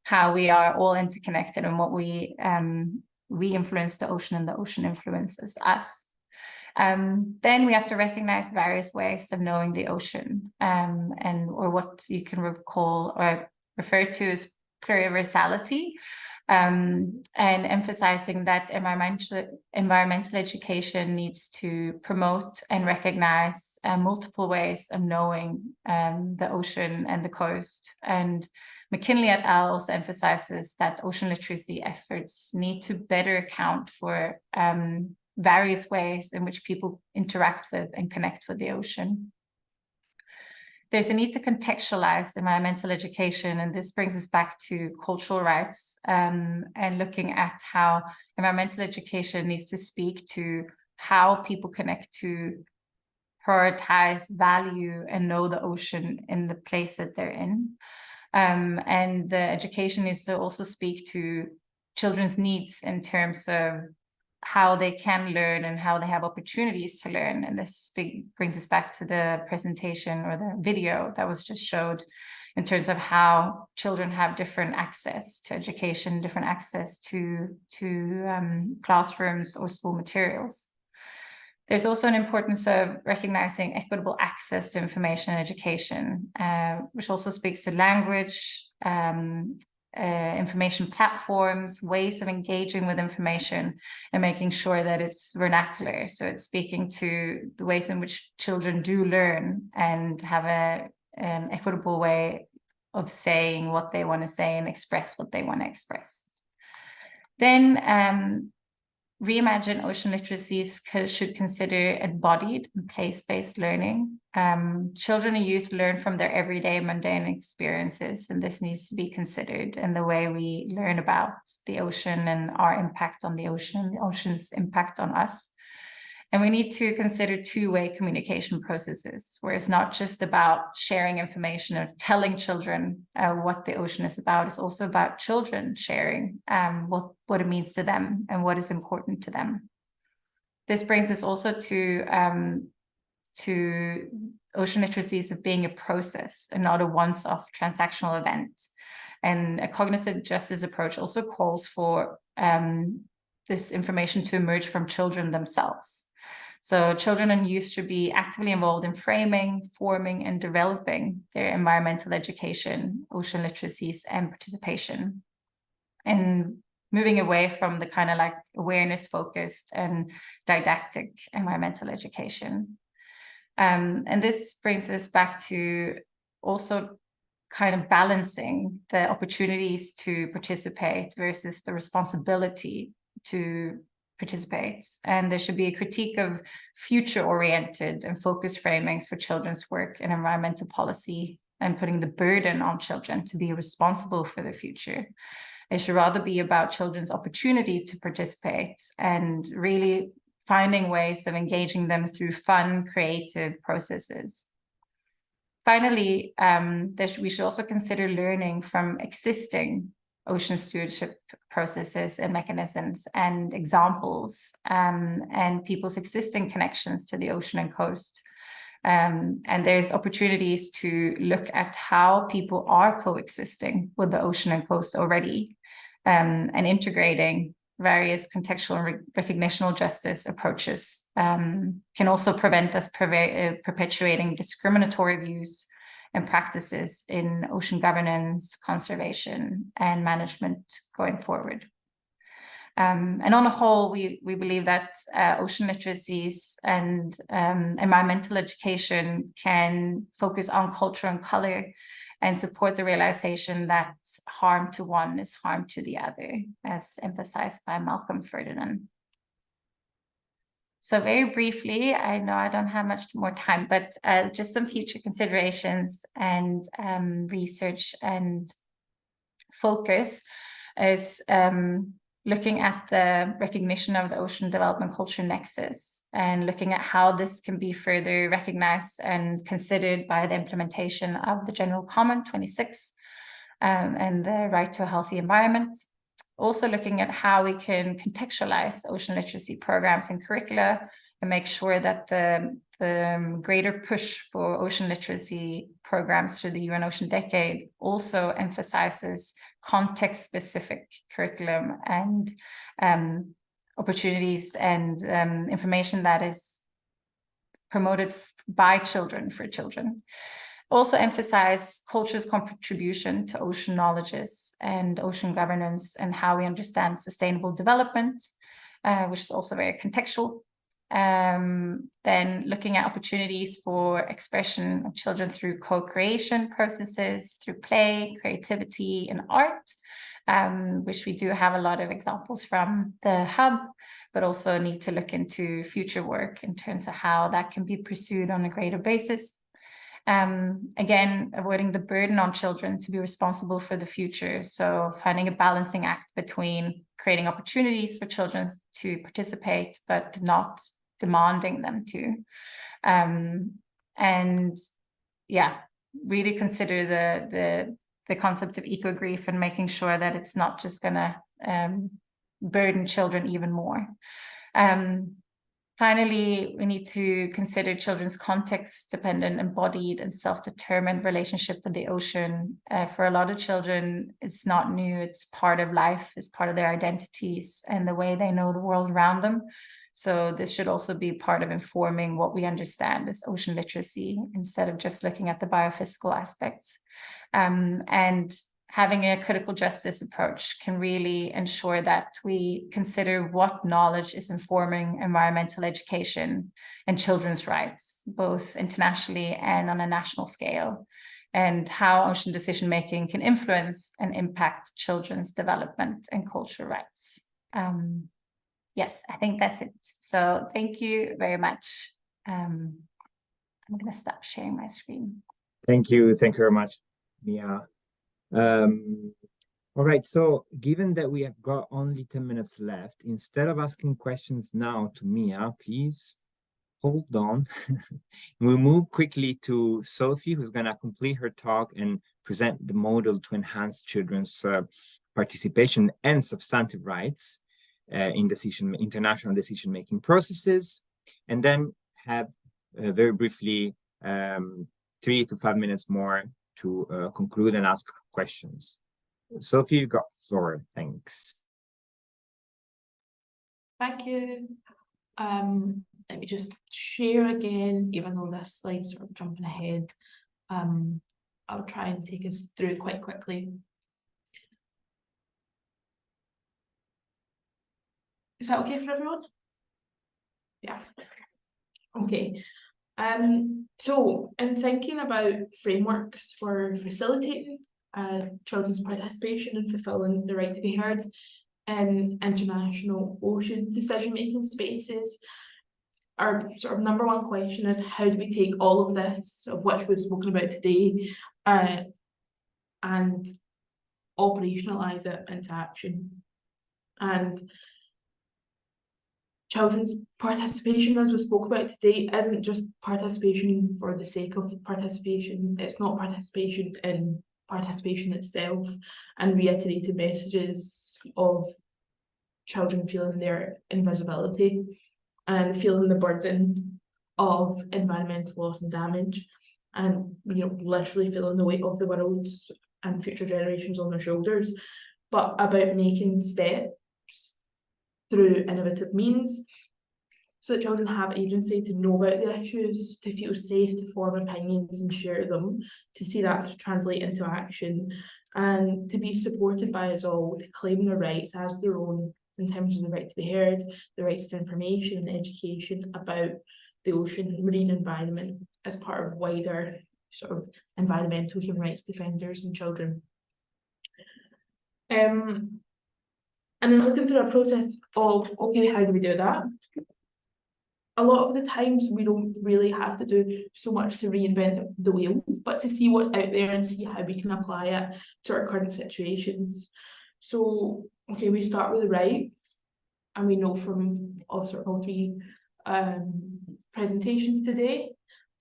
how we are all interconnected and what we influence the ocean and the ocean influences us. Then we have to recognize various ways of knowing the ocean, or what you can call or refer to as pluriversality, and emphasizing that environmental education needs to promote and recognize multiple ways of knowing the ocean and the coast. And McKinley et al. Also emphasizes that ocean literacy efforts need to better account for various ways in which people interact with and connect with the ocean. There's a need to contextualize environmental education, and this brings us back to cultural rights, and looking at how environmental education needs to speak to how people connect to prioritize, value, and know the ocean in the place that they're in. And the education needs to also speak to children's needs in terms of how they can learn and how they have opportunities to learn. And this brings us back to the presentation or the video that was just showed in terms of how children have different access to education, different access to classrooms or school materials. There's also an importance of recognizing equitable access to information and education, which also speaks to language, information platforms, ways of engaging with information, and making sure that it's vernacular. So it's speaking to the ways in which children do learn and have an equitable way of saying what they want to say and express what they want to express. Then Reimagine Ocean Literacies should consider embodied and place-based learning. Children and youth learn from their everyday mundane experiences, and this needs to be considered in the way we learn about the ocean and our impact on the ocean's impact on us. And we need to consider two-way communication processes, where it's not just about sharing information or telling children what the ocean is about. It's also about children sharing what it means to them and what is important to them. This brings us also to ocean literacies of being a process and not a once-off transactional event. And a cognitive justice approach also calls for this information to emerge from children themselves. So children and youth should be actively involved in framing, forming, and developing their environmental education, ocean literacies, and participation. And moving away from the kind of like awareness-focused and didactic environmental education. And this brings us back to also kind of balancing the opportunities to participate versus the responsibility to participate. And there should be a critique of future-oriented and focused framings for children's work in environmental policy and putting the burden on children to be responsible for the future. It should rather be about children's opportunity to participate and really finding ways of engaging them through fun, creative processes. Finally, we should also consider learning from existing ocean stewardship processes and mechanisms and examples and people's existing connections to the ocean and coast. And there's opportunities to look at how people are coexisting with the ocean and coast already and integrating various contextual and recognitional justice approaches can also prevent us perpetuating discriminatory views and practices in ocean governance, conservation, and management going forward. And on a whole, we believe that ocean literacies and environmental education can focus on culture and color and support the realization that harm to one is harm to the other, as emphasized by Malcolm Ferdinand. So very briefly, I know I don't have much more time, but just some future considerations and research and focus is looking at the recognition of the ocean development culture nexus and looking at how this can be further recognized and considered by the implementation of the General Comment 26 and the right to a healthy environment. Also looking at how we can contextualize ocean literacy programs and curricula and make sure that the greater push for ocean literacy programs through the UN Ocean Decade also emphasizes context-specific curriculum and opportunities and information that is promoted by children for children. Also emphasize culture's contribution to ocean knowledges and ocean governance and how we understand sustainable development, which is also very contextual. Then looking at opportunities for expression of children through co-creation processes, through play, creativity, and art, which we do have a lot of examples from the hub, but also need to look into future work in terms of how that can be pursued on a greater basis. Again, avoiding the burden on children to be responsible for the future. So finding a balancing act between creating opportunities for children to participate, but not demanding them to. And yeah, really consider the concept of eco-grief and making sure that it's not just gonna burden children even more. Finally, we need to consider children's context-dependent, embodied, and self-determined relationship with the ocean. For a lot of children, it's not new, it's part of life, it's part of their identities and the way they know the world around them. So this should also be part of informing what we understand as ocean literacy, instead of just looking at the biophysical aspects. And having a critical justice approach can really ensure that we consider what knowledge is informing environmental education and children's rights, both internationally and on a national scale, and how ocean decision-making can influence and impact children's development and cultural rights. Yes, I think that's it. So thank you very much. I'm going to stop sharing my screen. Thank you very much, Mia. All right, so given that we have got only 10 minutes left, instead of asking questions now to Mia, please hold on. We'll move quickly to Sophie, who's going to complete her talk and present the model to enhance children's participation and substantive rights in international decision-making processes, and then have very briefly 3 to 5 minutes more to conclude and ask questions. Sophie, you got the floor. Thanks. Thank you. Let me just share again, even though this slide's sort of jumping ahead. I'll try and take us through it quite quickly. Is that okay for everyone? Yeah. Okay. So in thinking about frameworks for facilitating children's participation and fulfilling the right to be heard in international ocean decision-making spaces, our sort of number one question is, how do we take all of this, of which we've spoken about today, and operationalize it into action? And children's participation, as we spoke about today, isn't just participation for the sake of participation. It's not participation in participation itself, and reiterated messages of children feeling their invisibility and feeling the burden of environmental loss and damage, and literally feeling the weight of the world and future generations on their shoulders, but about making steps through innovative means so that children have agency to know about their issues, to feel safe to form opinions and share them, to see that translate into action, and to be supported by us all to claim their rights as their own in terms of the right to be heard, the rights to information and education about the ocean and marine environment as part of wider sort of environmental human rights defenders and children. And then looking through a process of, okay, how do we do that? A lot of the times we don't really have to do so much to reinvent the wheel, but to see what's out there and see how we can apply it to our current situations. So, okay, we start with the right, and we know from all 3 presentations today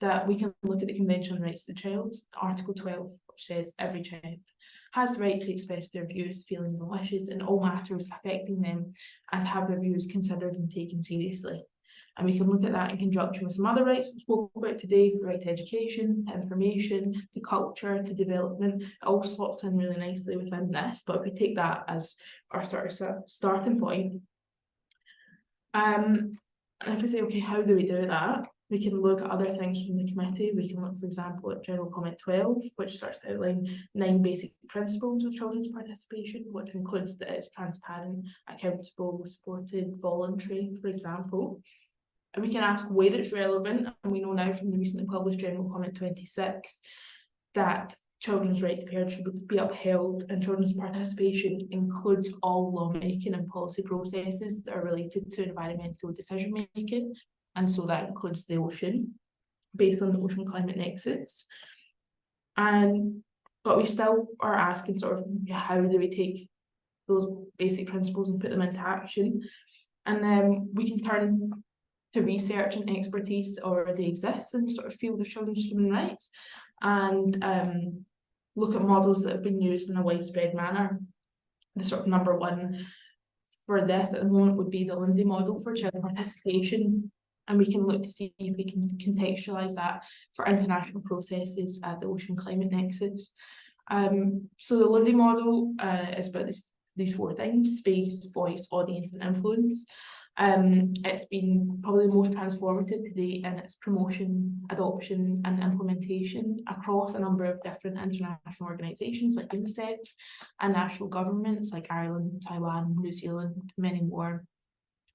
that we can look at the Convention on Rights of the Child, Article 12, which says every child has the right to express their views, feelings and wishes in all matters affecting them, and have their views considered and taken seriously. And we can look at that in conjunction with some other rights we spoke about today, the right to education, information, to culture, to development. It all slots in really nicely within this, but if we take that as our sort of starting point, and if we say, okay, how do we do that? We can look at other things from the committee. We can look, for example, at General Comment 12, which starts to outline 9 basic principles of children's participation, which includes that it's transparent, accountable, supported, voluntary, for example. And we can ask where it's relevant, and we know now from the recently published General Comment 26 that children's right to be heard should be upheld, and children's participation includes all lawmaking and policy processes that are related to environmental decision making, and so that includes the ocean, based on the ocean climate nexus. But we still are asking sort of, how do we take those basic principles and put them into action? And then we can turn to research and expertise that already exists in the sort of field of children's human rights, and look at models that have been used in a widespread manner. The sort of number one for this at the moment would be the Lundy model for child participation, and we can look to see if we can contextualise that for international processes at the Ocean Climate Nexus. So the Lundy model is about these four things: space, voice, audience, and influence. It's been probably the most transformative to date in its promotion, adoption, and implementation across a number of different international organisations like UNICEF and national governments like Ireland, Taiwan, New Zealand, and many more.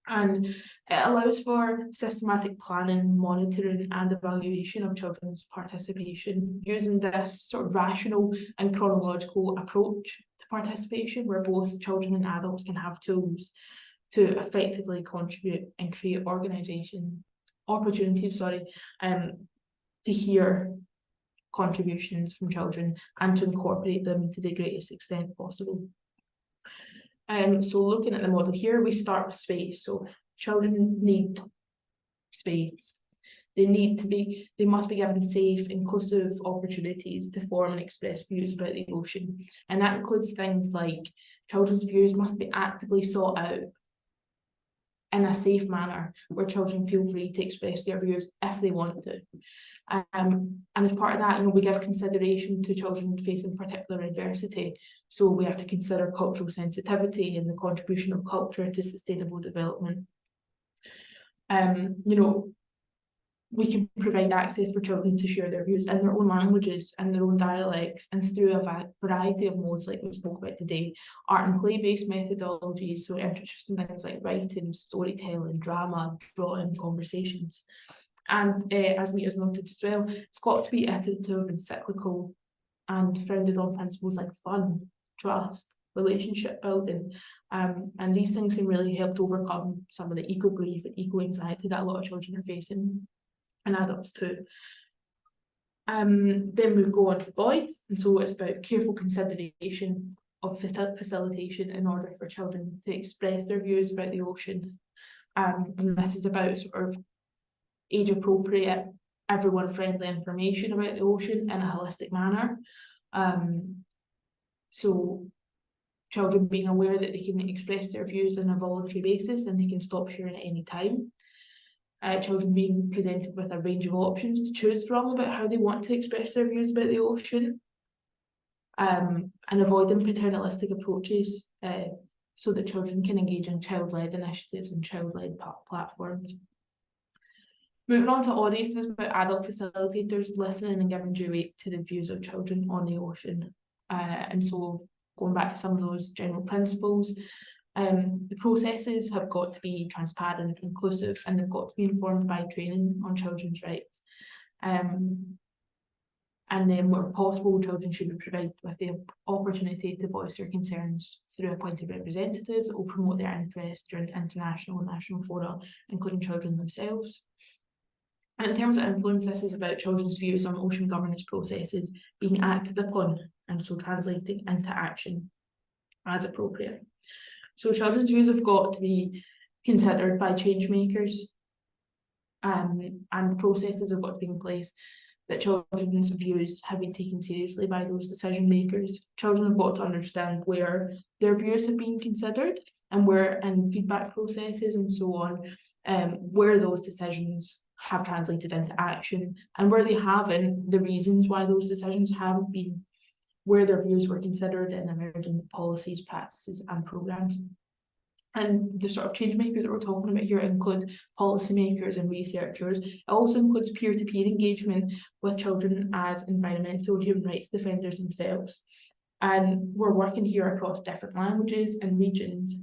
And it allows for systematic planning, monitoring, and evaluation of children's participation using this sort of rational and chronological approach to participation, where both children and adults can have tools to effectively contribute and create opportunities, to hear contributions from children and to incorporate them to the greatest extent possible. So looking at the model here, we start with space. So children need space. They must be given safe, inclusive opportunities to form and express views about the ocean. And that includes things like children's views must be actively sought out in a safe manner, where children feel free to express their views if they want to. And as part of that, we give consideration to children facing particular adversity. So we have to consider cultural sensitivity and the contribution of culture to sustainable development. We can provide access for children to share their views in their own languages and their own dialects, and through a variety of modes like we spoke about today: art and play-based methodologies, so interesting things like writing, storytelling, drama, drawing, conversations. And as Mita's noted as well, it's got to be iterative and cyclical and founded on principles like fun, trust, relationship building, and these things can really help to overcome some of the eco-grief and eco-anxiety that a lot of children are facing, and adults too. Then we go on to voice, and so it's about careful consideration of facilitation in order for children to express their views about the ocean. And this is about sort of age-appropriate, everyone-friendly information about the ocean in a holistic manner. So children being aware that they can express their views on a voluntary basis and they can stop sharing at any time. Children being presented with a range of options to choose from about how they want to express their views about the ocean, and avoiding paternalistic approaches so that children can engage in child-led initiatives and child-led platforms. Moving on to audiences, about adult facilitators listening and giving due weight to the views of children on the ocean. And so going back to some of those general principles, the processes have got to be transparent, inclusive, and they've got to be informed by training on children's rights. And then where possible, children should be provided with the opportunity to voice their concerns through appointed representatives that will promote their interests during international and national fora, including children themselves. And in terms of influence, this is about children's views on ocean governance processes being acted upon, and so translating into action as appropriate. So children's views have got to be considered by change makers, and the processes have got to be in place that children's views have been taken seriously by those decision makers. Children have got to understand where their views have been considered and where in feedback processes and so on, where those decisions have translated into action, and where they haven't, the reasons why those decisions haven't been, where their views were considered in emerging policies, practices, and programs. And the sort of change makers that we're talking about here include policymakers and researchers. It also includes peer-to-peer engagement with children as environmental and human rights defenders themselves. And we're working here across different languages and regions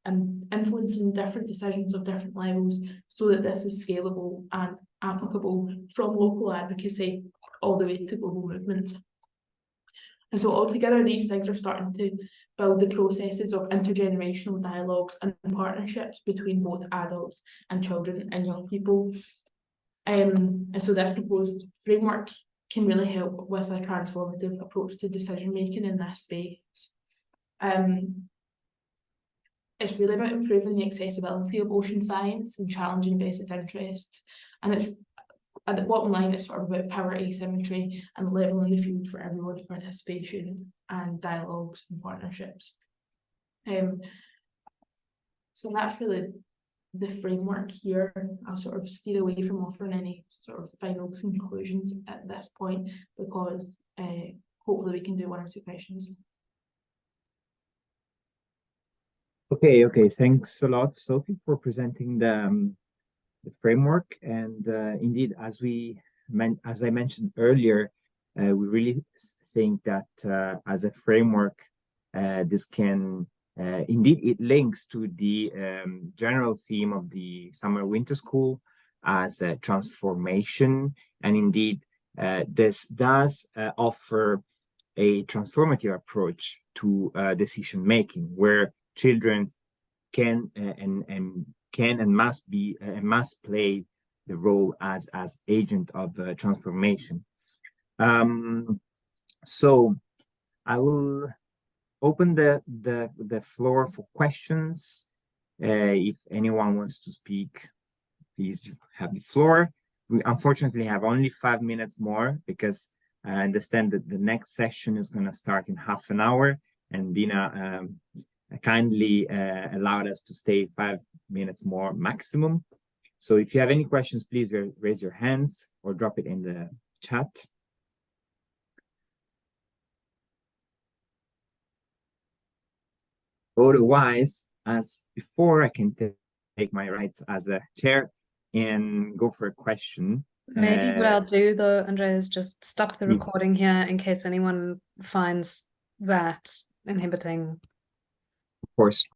and influencing different decisions of different levels so that this is scalable and applicable from local advocacy all the way to global movements. And so altogether, these things are starting to build the processes of intergenerational dialogues and partnerships between both adults and children and young people. And so that proposed framework can really help with a transformative approach to decision making in this space. It's really about improving the accessibility of ocean science and challenging vested interest. And it's at the bottom line, it's sort of about power asymmetry and leveling the field for everyone's participation and dialogues and partnerships. So that's really the framework here. I'll sort of steer away from offering any sort of final conclusions at this point, because hopefully we can do 1 or 2 questions. Okay, thanks a lot, Sophie, for presenting the framework. And indeed, as I mentioned earlier, we really think that as a framework, this can indeed, it links to the general theme of the summer winter school as a transformation. And indeed, this does offer a transformative approach to decision making, where children can and must play the role as agent of transformation. So I will open the floor for questions. If anyone wants to speak, please have the floor. We unfortunately have only 5 minutes more, because I understand that the next session is going to start in half an hour, and Dina kindly allowed us to stay 5 minutes more maximum. So if you have any questions, please raise your hands or drop it in the chat. Otherwise, as before, I can take my rights as a chair and go for a question. Maybe what I'll do though, Andrea, is just stop the Please. recording here in case anyone finds that inhibiting. Of course.